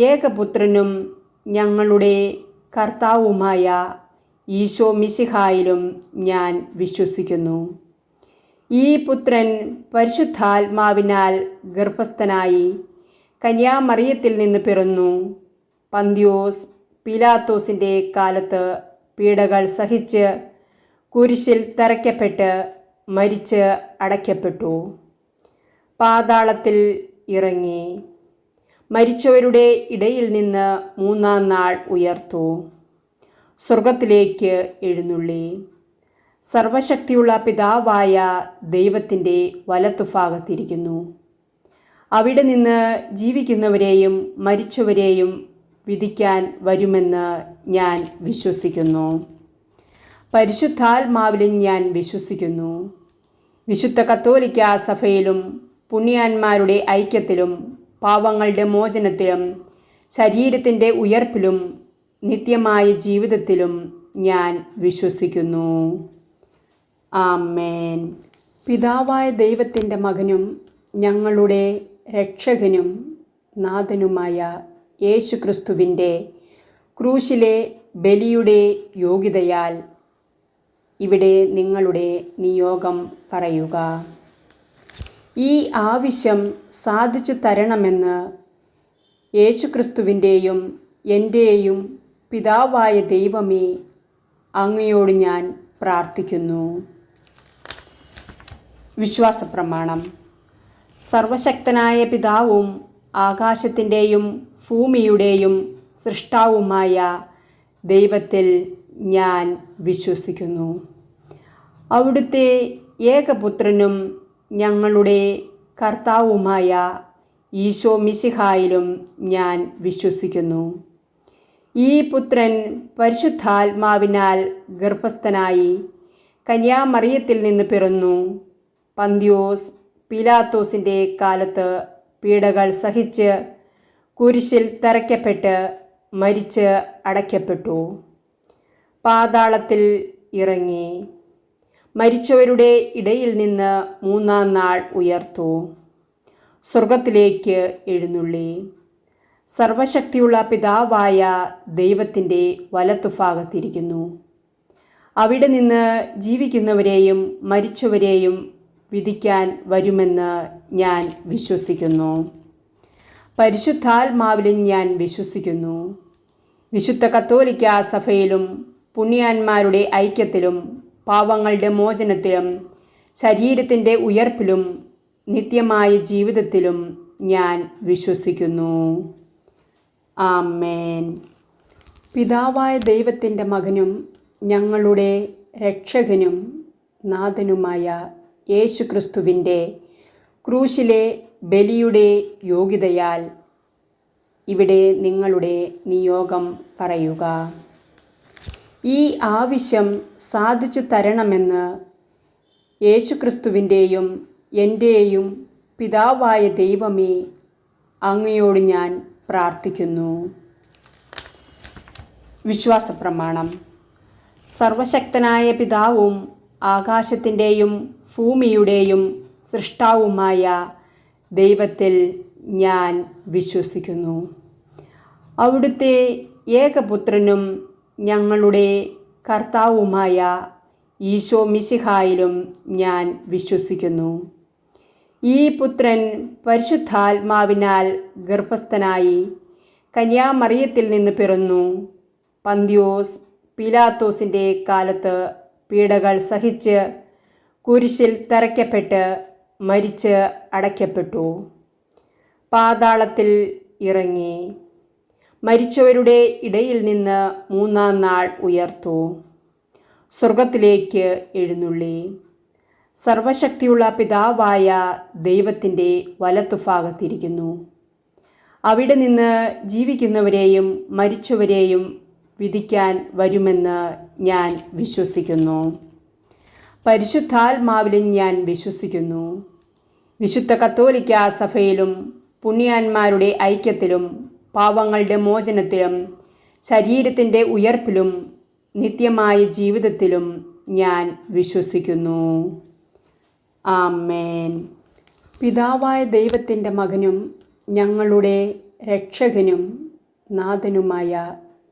ഏകപുത്രനും ഞങ്ങളുടെ കർത്താവുമായ ഈശോ മിശിഹായിലും ഞാൻ വിശ്വസിക്കുന്നു. ഈ പുത്രൻ പരിശുദ്ധാത്മാവിനാൽ ഗർഭസ്ഥനായി കന്യാമറിയത്തിൽ നിന്ന് പിറന്നു. പന്തിയോസ് പീലാത്തോസിൻ്റെ കാലത്ത് പീഡകൾ സഹിച്ച് കുരിശിൽ തറയ്ക്കപ്പെട്ട് മരിച്ച് അടയ്ക്കപ്പെട്ടു. പാതാളത്തിൽ ഇറങ്ങി മരിച്ചവരുടെ ഇടയിൽ നിന്ന് മൂന്നാം നാൾ ഉയർത്തു, സ്വർഗത്തിലേക്ക് എഴുന്നള്ളി, സർവശക്തിയുള്ള പിതാവായ ദൈവത്തിൻ്റെ വലത്തുഭാഗത്തിരിക്കുന്നു. അവിടെ നിന്ന് ജീവിക്കുന്നവരെയും മരിച്ചവരെയും വിധിക്കാൻ വരുമെന്ന് ഞാൻ വിശ്വസിക്കുന്നു. പരിശുദ്ധാത്മാവിലും ഞാൻ വിശ്വസിക്കുന്നു. വിശുദ്ധ കത്തോലിക്കാ സഭയിലും പുണ്യാന്മാരുടെ ഐക്യത്തിലും പാപങ്ങളുടെ മോചനത്തിലും ശരീരത്തിൻ്റെ ഉയർപ്പിലും നിത്യമായ ജീവിതത്തിലും ഞാൻ വിശ്വസിക്കുന്നു. ആമേൻ. പിതാവായ ദൈവത്തിൻ്റെ മകനും ഞങ്ങളുടെ രക്ഷകനും നാഥനുമായ യേശുക്രിസ്തുവിൻ്റെ ക്രൂശിലെ ബലിയുടെ യോഗ്യതയാൽ ഇവിടെ നിങ്ങളുടെ നിയോഗം പറയുക. ഈ ആവശ്യം സാധിച്ചു തരണമെന്ന് യേശുക്രിസ്തുവിൻ്റെയും എൻ്റെയും പിതാവായ ദൈവമേ, അങ്ങയോട് ഞാൻ പ്രാർത്ഥിക്കുന്നു. വിശ്വാസപ്രമാണം. സർവശക്തനായ പിതാവും ആകാശത്തിൻ്റെയും ഭൂമിയുടെയും സൃഷ്ടാവുമായ ദൈവത്തിൽ ഞാൻ വിശ്വസിക്കുന്നു. അവിടുത്തെ ഏകപുത്രനും ഞങ്ങളുടെ കർത്താവുമായ ഈശോ മിശിഹായിലും ഞാൻ വിശ്വസിക്കുന്നു. ഈ പുത്രൻ പരിശുദ്ധാത്മാവിനാൽ ഗർഭസ്ഥനായി കന്യാമറിയത്തിൽ നിന്ന് പിറന്നു. പന്തിയോസ് പീലാത്തോസിൻ്റെ കാലത്ത് പീഡകൾ സഹിച്ച് കുരിശിൽ തറയ്ക്കപ്പെട്ട് മരിച്ച് അടയ്ക്കപ്പെട്ടു. പാതാളത്തിൽ ഇറങ്ങി, മരിച്ചവരുടെ ഇടയിൽ നിന്ന് മൂന്നാം നാൾ ഉയർത്തു, സ്വർഗത്തിലേക്ക് എഴുന്നള്ളി, സർവശക്തിയുള്ള പിതാവായ ദൈവത്തിൻ്റെ വലത്തുഭാഗത്തിരിക്കുന്നു. അവിടെ നിന്ന് ജീവിക്കുന്നവരെയും മരിച്ചവരെയും വിധിക്കാൻ വരുമെന്ന് ഞാൻ വിശ്വസിക്കുന്നു. പരിശുദ്ധാത്മാവിലും ഞാൻ വിശ്വസിക്കുന്നു. വിശുദ്ധ കത്തോലിക്കാ സഭയിലും പുണ്യാന്മാരുടെ ഐക്യത്തിലും പാപങ്ങളുടെ മോചനത്തിലും ശരീരത്തിൻ്റെ ഉയർപ്പിലും നിത്യമായ ജീവിതത്തിലും ഞാൻ വിശ്വസിക്കുന്നു. ആമേൻ. പിതാവായ ദൈവത്തിൻ്റെ മകനും ഞങ്ങളുടെ രക്ഷകനും നാഥനുമായ യേശുക്രിസ്തുവിൻ്റെ ക്രൂശിലെ ബലിയുടെ യോഗ്യതയാൽ ഇവിടെ നിങ്ങളുടെ നിയോഗം പറയുക. ഈ ആവശ്യം സാധിച്ചു തരണമെന്ന് യേശുക്രിസ്തുവിൻ്റെയും എൻ്റെയും പിതാവായ ദൈവമേ, അങ്ങയോട് ഞാൻ പ്രാർത്ഥിക്കുന്നു. വിശ്വാസപ്രമാണം. സർവശക്തനായ പിതാവും ആകാശത്തിൻ്റെയും ഭൂമിയുടെയും സൃഷ്ടാവുമായ ദൈവത്തിൽ ഞാൻ വിശ്വസിക്കുന്നു. അവിടുത്തെ ഏകപുത്രനും ഞങ്ങളുടെ കർത്താവുമായ ഈശോ മിശിഹായിലും ഞാൻ വിശ്വസിക്കുന്നു. ഈ പുത്രൻ പരിശുദ്ധാത്മാവിനാൽ ഗർഭസ്ഥനായി കന്യാമറിയത്തിൽ നിന്ന് പിറന്നു. പന്തിയോസ് പീലാത്തോസിൻ്റെ കാലത്ത് പീഡകൾ സഹിച്ച് കുരിശിൽ തറയ്ക്കപ്പെട്ട് മരിച്ച് അടയ്ക്കപ്പെട്ടു. പാതാളത്തിൽ ഇറങ്ങി, മരിച്ചവരുടെ ഇടയിൽ നിന്ന് മൂന്നാം നാൾ ഉയർത്തു, സ്വർഗത്തിലേക്ക് എഴുന്നള്ളി, സർവശക്തിയുള്ള പിതാവായ ദൈവത്തിൻ്റെ വലത്തുഭാഗത്തിരിക്കുന്നു. അവിടെ നിന്ന് ജീവിക്കുന്നവരെയും മരിച്ചവരെയും വിധിക്കാൻ വരുമെന്ന് ഞാൻ വിശ്വസിക്കുന്നു. പരിശുദ്ധാത്മാവിലും ഞാൻ വിശ്വസിക്കുന്നു. വിശുദ്ധ കത്തോലിക്കാ സഭയിലും പുണ്യാന്മാരുടെ ഐക്യത്തിലും പാപങ്ങളുടെ മോചനത്തിലും ശരീരത്തിൻ്റെ ഉയർപ്പിലും നിത്യമായ ജീവിതത്തിലും ഞാൻ വിശ്വസിക്കുന്നു. ആമേൻ. പിതാവായ ദൈവത്തിൻ്റെ മകനും ഞങ്ങളുടെ രക്ഷകനും നാഥനുമായ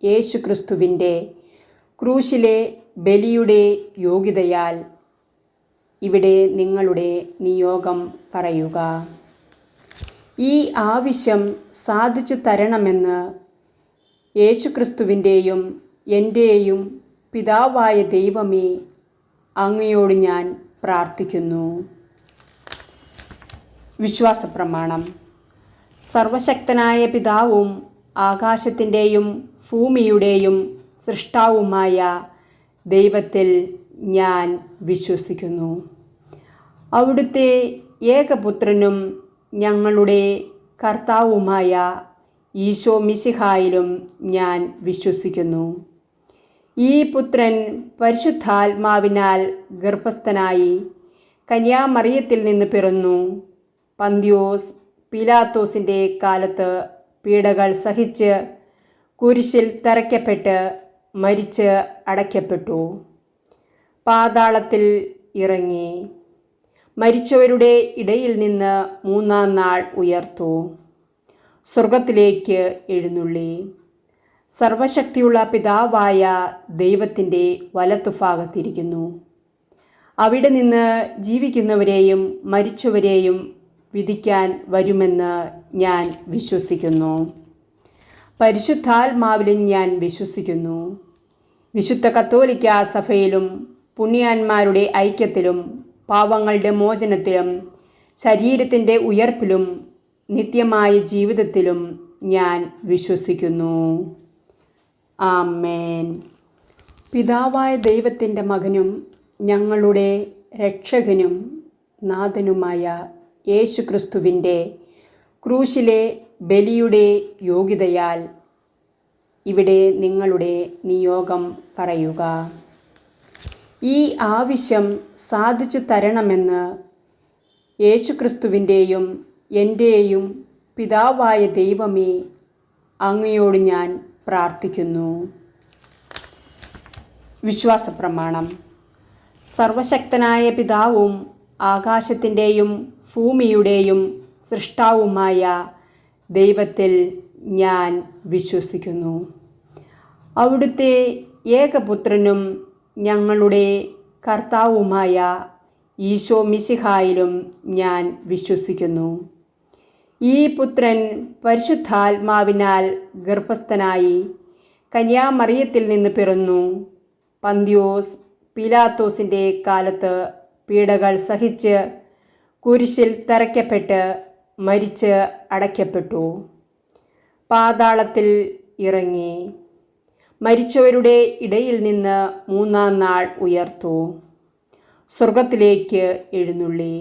യേശുക്രിസ്തുവിൻ്റെ ക്രൂശിലെ ബലിയുടെ യോഗ്യതയാൽ ഇവിടെ നിങ്ങളുടെ നിയോഗം പറയുക. ഈ ആവശ്യം സാധിച്ചു തരണമെന്ന് യേശുക്രിസ്തുവിൻ്റെയും എൻ്റെയും പിതാവായ ദൈവമേ, അങ്ങയോട് ഞാൻ പ്രാർത്ഥിക്കുന്നു. വിശ്വാസപ്രമാണം. സർവശക്തനായ പിതാവും ആകാശത്തിൻ്റെയും ഭൂമിയുടെയും സൃഷ്ടാവുമായ ദൈവത്തിൽ ഞാൻ വിശ്വസിക്കുന്നു. അവിടുത്തെ ഏകപുത്രനും ഞങ്ങളുടെ കർത്താവുമായ ഈശോ മിശിഹായിലും ഞാൻ വിശ്വസിക്കുന്നു. ഈ പുത്രൻ പരിശുദ്ധാത്മാവിനാൽ ഗർഭസ്ഥനായി കന്യാമറിയത്തിൽ നിന്ന് പിറന്നു. പന്തിയോസ് പീലാത്തോസിൻ്റെ കാലത്ത് പീഡകൾ സഹിച്ച് കുരിശിൽ തറയ്ക്കപ്പെട്ട് മരിച്ച് അടയ്ക്കപ്പെട്ടു. പാതാളത്തിൽ ഇറങ്ങി മരിച്ചവരുടെ ഇടയിൽ നിന്ന് മൂന്നാം നാൾ ഉയർത്തു. സ്വർഗത്തിലേക്ക് എഴുന്നള്ളി സർവശക്തിയുള്ള പിതാവായ ദൈവത്തിൻ്റെ വലത്തുഭാഗത്തിരിക്കുന്നു. അവിടെ നിന്ന് ജീവിക്കുന്നവരെയും മരിച്ചവരെയും വിധിക്കാൻ വരുമെന്ന് ഞാൻ വിശ്വസിക്കുന്നു. പരിശുദ്ധാത്മാവിലും ഞാൻ വിശ്വസിക്കുന്നു. വിശുദ്ധ കത്തോലിക്കാ സഭയിലും പുണ്യാന്മാരുടെ ഐക്യത്തിലും പാപങ്ങളുടെ മോചനത്തിലും ശരീരത്തിൻ്റെ ഉയർപ്പിലും നിത്യമായ ജീവിതത്തിലും ഞാൻ വിശ്വസിക്കുന്നു. ആമേൻ. പിതാവായ ദൈവത്തിൻ്റെ മകനും ഞങ്ങളുടെ രക്ഷകനും നാഥനുമായ യേശുക്രിസ്തുവിൻ്റെ ക്രൂശിലെ ബലിയുടെ യോഗ്യതയാൽ ഇവിടെ നിങ്ങളുടെ നിയോഗം പറയുക. ഈ ആവശ്യം സാധിച്ചു തരണമെന്ന് യേശുക്രിസ്തുവിൻ്റെയും എൻ്റെയും പിതാവായ ദൈവമേ അങ്ങയോട് ഞാൻ പ്രാർത്ഥിക്കുന്നു. വിശ്വാസപ്രമാണം. സർവശക്തനായ പിതാവും ആകാശത്തിൻ്റെയും ഭൂമിയുടെയും സൃഷ്ടാവുമായ ദൈവത്തിൽ ഞാൻ വിശ്വസിക്കുന്നു. അവിടുത്തെ ഏകപുത്രനും ഞങ്ങളുടെ കർത്താവുമായ ഈശോ മിശിഹായിലും ഞാൻ വിശ്വസിക്കുന്നു. ഈ പുത്രൻ പരിശുദ്ധാത്മാവിനാൽ ഗർഭസ്ഥനായി കന്യാമറിയത്തിൽ നിന്ന് പിറന്നു. പന്തിയോസ് പീലാത്തോസിൻ്റെ കാലത്ത് പീഡകൾ സഹിച്ച് കുരിശിൽ തറയ്ക്കപ്പെട്ട് മരിച്ച് അടയ്ക്കപ്പെട്ടു. പാതാളത്തിൽ ഇറങ്ങി മരിച്ചവരുടെ ഇടയിൽ നിന്ന് മൂന്നാം നാൾ ഉയർത്തു. സ്വർഗത്തിലേക്ക് എഴുന്നള്ളി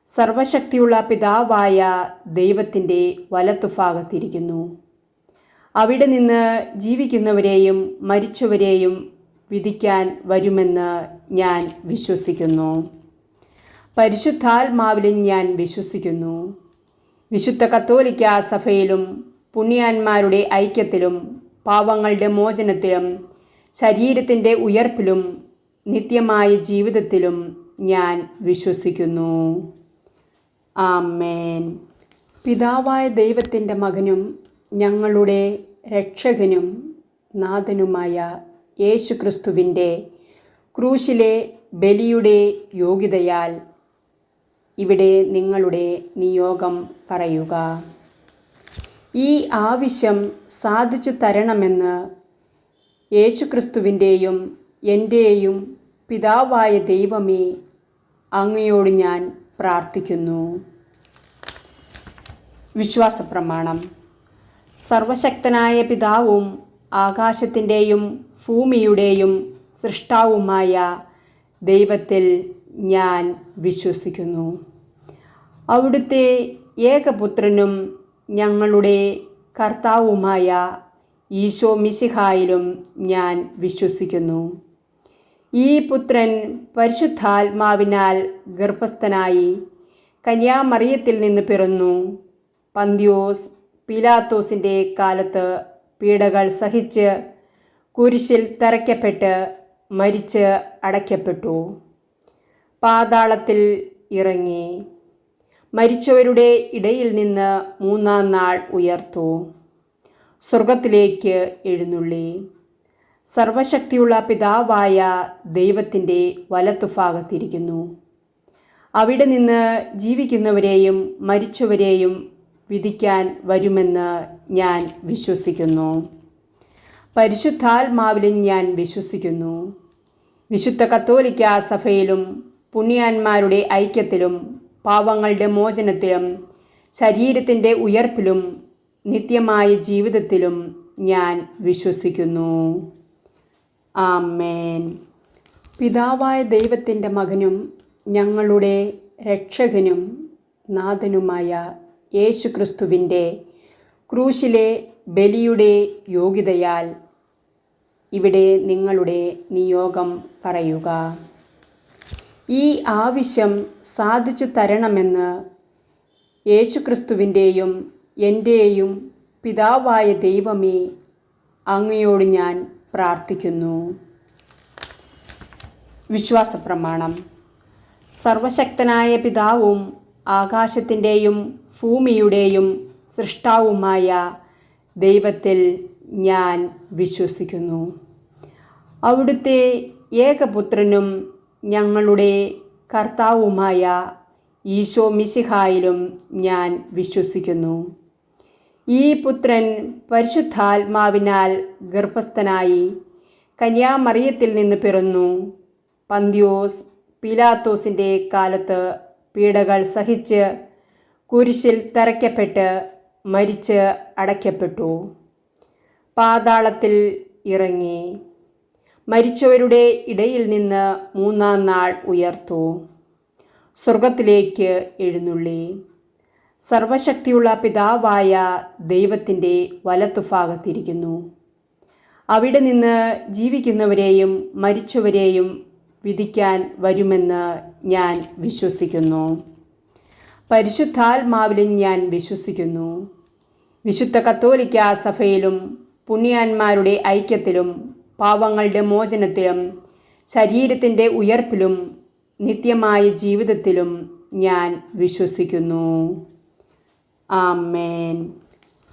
സർവശക്തിയുള്ള പിതാവായ ദൈവത്തിൻ്റെ വലത്തുഭാഗത്തിരിക്കുന്നു. അവിടെ നിന്ന് ജീവിക്കുന്നവരെയും മരിച്ചവരെയും വിധിക്കാൻ വരുമെന്ന് ഞാൻ വിശ്വസിക്കുന്നു. പരിശുദ്ധാത്മാവിലും ഞാൻ വിശ്വസിക്കുന്നു. വിശുദ്ധ കത്തോലിക്കാ സഭയിലും പുണ്യാന്മാരുടെ ഐക്യത്തിലും പാപങ്ങളുടെ മോചനത്തിലും ശരീരത്തിൻ്റെ ഉയർപ്പിലും നിത്യമായ ജീവിതത്തിലും ഞാൻ വിശ്വസിക്കുന്നു. ആമേൻ. പിതാവായ ദൈവത്തിൻ്റെ മകനും ഞങ്ങളുടെ രക്ഷകനും നാഥനുമായ യേശുക്രിസ്തുവിൻ്റെ ക്രൂശിലെ ബലിയുടെ യോഗ്യതയാൽ ഇവിടെ നിങ്ങളുടെ നിയോഗം പറയുക. ഈ ആവശ്യം സാധിച്ചു തരണമെന്ന് യേശുക്രിസ്തുവിൻ്റെയും എൻ്റെയും പിതാവായ ദൈവമേ അങ്ങയോട് ഞാൻ പ്രാർത്ഥിക്കുന്നു. വിശ്വാസപ്രമാണം. സർവശക്തനായ പിതാവും ആകാശത്തിൻ്റെയും ഭൂമിയുടെയും സൃഷ്ടാവുമായ ദൈവത്തിൽ ഞാൻ വിശ്വസിക്കുന്നു. അവിടുത്തെ ഏകപുത്രനും ഞങ്ങളുടെ കർത്താവുമായ ഈശോ മിശിഹായിലും ഞാൻ വിശ്വസിക്കുന്നു. ഈ പുത്രൻ പരിശുദ്ധാത്മാവിനാൽ ഗർഭസ്ഥനായി കന്യാമറിയത്തിൽ നിന്ന് പിറന്നു. പന്തിയോസ് പീലാത്തോസിൻ്റെ കാലത്ത് പീഡകൾ സഹിച്ച് കുരിശിൽ തറയ്ക്കപ്പെട്ട് മരിച്ച് അടയ്ക്കപ്പെട്ടു. പാതാളത്തിൽ ഇറങ്ങി മരിച്ചവരുടെ ഇടയിൽ നിന്ന് മൂന്നാം നാൾ ഉയർത്തു. സ്വർഗത്തിലേക്ക് എഴുന്നള്ളി സർവശക്തിയുള്ള പിതാവായ ദൈവത്തിൻ്റെ വലത്തുഭാഗത്തിരിക്കുന്നു. അവിടെ നിന്ന് ജീവിക്കുന്നവരെയും മരിച്ചവരെയും വിധിക്കാൻ വരുമെന്ന് ഞാൻ വിശ്വസിക്കുന്നു. പരിശുദ്ധാത്മാവിലും ഞാൻ വിശ്വസിക്കുന്നു. വിശുദ്ധ കത്തോലിക്കാ സഭയിലും പുണ്യാന്മാരുടെ ഐക്യത്തിലും പാപങ്ങളുടെ മോചനത്തിലും ശരീരത്തിൻ്റെ ഉയർപ്പിലും നിത്യമായ ജീവിതത്തിലും ഞാൻ വിശ്വസിക്കുന്നു. ആമേൻ. പിതാവായ ദൈവത്തിൻ്റെ മകനും ഞങ്ങളുടെ രക്ഷകനും നാഥനുമായ യേശുക്രിസ്തുവിൻ്റെ ക്രൂശിലെ ബലിയുടെ യോഗ്യതയാൽ ഇവിടെ നിങ്ങളുടെ നിയോഗം പറയുക. ഈ ആവശ്യം സാധിച്ചു തരണമെന്ന് യേശുക്രിസ്തുവിൻ്റെയും എൻ്റെയും പിതാവായ ദൈവമേ, അങ്ങയോട് ഞാൻ പ്രാർത്ഥിക്കുന്നു. വിശ്വാസപ്രമാണം. സർവശക്തനായ പിതാവും ആകാശത്തിൻ്റെയും ഭൂമിയുടെയും സൃഷ്ടാവുമായ ദൈവത്തിൽ ഞാൻ വിശ്വസിക്കുന്നു. അവിടുത്തെ ഏകപുത്രനും ഞങ്ങളുടെ കർത്താവുമായ ഈശോ മിശിഹായിലും ഞാൻ വിശ്വസിക്കുന്നു. ഈ പുത്രൻ പരിശുദ്ധാത്മാവിനാൽ ഗർഭസ്ഥനായി കന്യാമറിയത്തിൽ നിന്ന് പിറന്നു. പന്തിയോസ് പീലാത്തോസിൻ്റെ കാലത്ത് പീഡകൾ സഹിച്ച് കുരിശിൽ തറയ്ക്കപ്പെട്ട് മരിച്ച് അടയ്ക്കപ്പെട്ടു. പാതാളത്തിൽ ഇറങ്ങി മരിച്ചവരുടെ ഇടയിൽ നിന്ന് മൂന്നാം നാൾ ഉയർത്തു. സ്വർഗത്തിലേക്ക് എഴുന്നള്ളി സർവശക്തിയുള്ള പിതാവായ ദൈവത്തിൻ്റെ വലത്തുഭാഗത്തിരിക്കുന്നു. അവിടെ നിന്ന് ജീവിക്കുന്നവരെയും മരിച്ചവരെയും വിധിക്കാൻ വരുമെന്ന് ഞാൻ വിശ്വസിക്കുന്നു. പരിശുദ്ധാത്മാവിലും ഞാൻ വിശ്വസിക്കുന്നു. വിശുദ്ധ കത്തോലിക്കാ സഭയിലും പുണ്യാന്മാരുടെ ഐക്യത്തിലും പാപങ്ങളുടെ മോചനത്തിലും ശരീരത്തിൻ്റെ ഉയർപ്പിലും നിത്യമായ ജീവിതത്തിലും ഞാൻ വിശ്വസിക്കുന്നു. ആമേൻ.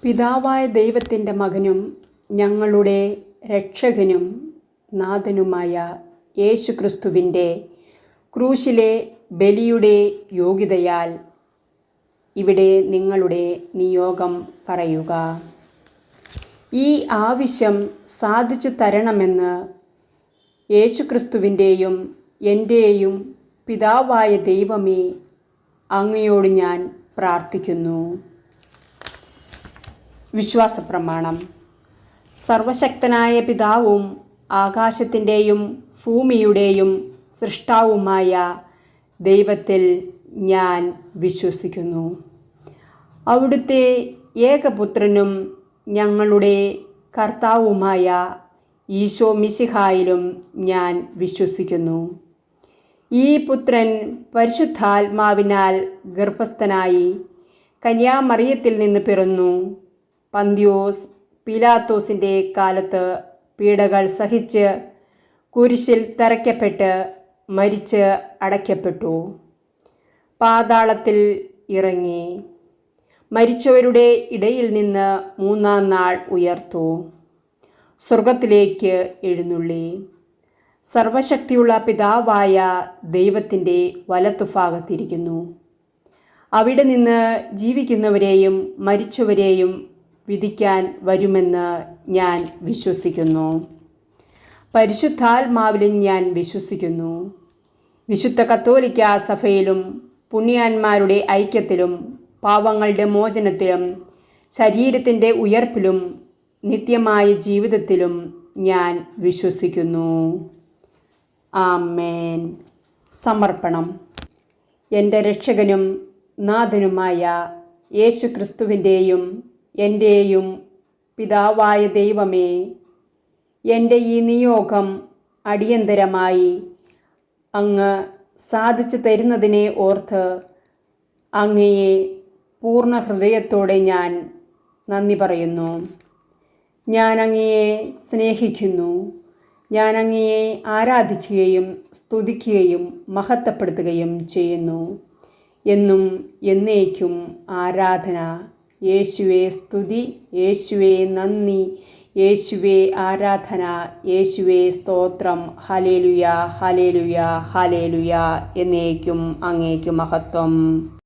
പിതാവായ ദൈവത്തിൻ്റെ മകനും ഞങ്ങളുടെ രക്ഷകനും നാഥനുമായ യേശുക്രിസ്തുവിൻ്റെ ക്രൂശിലെ ബലിയുടെ യോഗ്യതയാൽ ഇവിടെ നിങ്ങളുടെ നിയോഗം പറയുക. ഈ ആവശ്യം സാധിച്ചു തരണമെന്ന് യേശുക്രിസ്തുവിൻ്റെയും എൻ്റെയും പിതാവായ ദൈവമേ, അങ്ങയോട് ഞാൻ പ്രാർത്ഥിക്കുന്നു. വിശ്വാസപ്രമാണം. സർവശക്തനായ പിതാവും ആകാശത്തിൻ്റെയും ഭൂമിയുടെയും സൃഷ്ടാവുമായ ദൈവത്തിൽ ഞാൻ വിശ്വസിക്കുന്നു. അവിടുത്തെ ഏകപുത്രനും ഞങ്ങളുടെ കർത്താവുമായ ഈശോ മിശിഹായിലും ഞാൻ വിശ്വസിക്കുന്നു. ഈ പുത്രൻ പരിശുദ്ധാത്മാവിനാൽ ഗർഭസ്ഥനായി കന്യാമറിയത്തിൽ നിന്ന് പിറന്നു. പന്തിയോസ് പീലാത്തോസിൻ്റെ കാലത്ത് പീഡകൾ സഹിച്ച് കുരിശിൽ തറയ്ക്കപ്പെട്ട് മരിച്ച് അടയ്ക്കപ്പെട്ടു. പാതാളത്തിൽ ഇറങ്ങി മരിച്ചവരുടെ ഇടയിൽ നിന്ന് മൂന്നാം നാൾ ഉയർത്തു. സ്വർഗത്തിലേക്ക് എഴുന്നള്ളി സർവശക്തിയുള്ള പിതാവായ ദൈവത്തിൻ്റെ വലത്തുഭാഗത്തിരിക്കുന്നു. അവിടെ നിന്ന് ജീവിക്കുന്നവരെയും മരിച്ചവരെയും വിധിക്കാൻ വരുമെന്ന് ഞാൻ വിശ്വസിക്കുന്നു. പരിശുദ്ധാത്മാവിലും ഞാൻ വിശ്വസിക്കുന്നു. വിശുദ്ധ കത്തോലിക്കാ സഭയിലും പുണ്യാന്മാരുടെ ഐക്യത്തിലും പാപങ്ങളുടെ മോചനത്തിലും ശരീരത്തിൻ്റെ ഉയർപ്പിലും നിത്യമായ ജീവിതത്തിലും ഞാൻ വിശ്വസിക്കുന്നു. ആമേൻ. സമർപ്പണം. എൻ്റെ രക്ഷകനും നാഥനുമായ യേശുക്രിസ്തുവിൻ്റെയും എൻ്റെയും പിതാവായ ദൈവമേ, എൻ്റെ ഈ നിയോഗം അടിയന്തരമായി അങ്ങ് സാധിച്ചു തരുന്നതിനെ ഓർത്ത് അങ്ങയെ പൂർണ്ണ ഹൃദയത്തോടെ ഞാൻ നന്ദി പറയുന്നു. ഞാൻ അങ്ങയെ സ്നേഹിക്കുന്നു. ഞാൻ അങ്ങയെ ആരാധിക്കുകയും സ്തുതിക്കുകയും മഹത്വപ്പെടുത്തുകയും ചെയ്യുന്നു. എന്നും എന്നേക്കും ആരാധന. യേശുവേ സ്തുതി, യേശുവേ നന്ദി, യേശുവേ ആരാധന, യേശുവേ സ്തോത്രം. Hallelujah, hallelujah, hallelujah. എന്നേക്കും അങ്ങേക്കും മഹത്വം.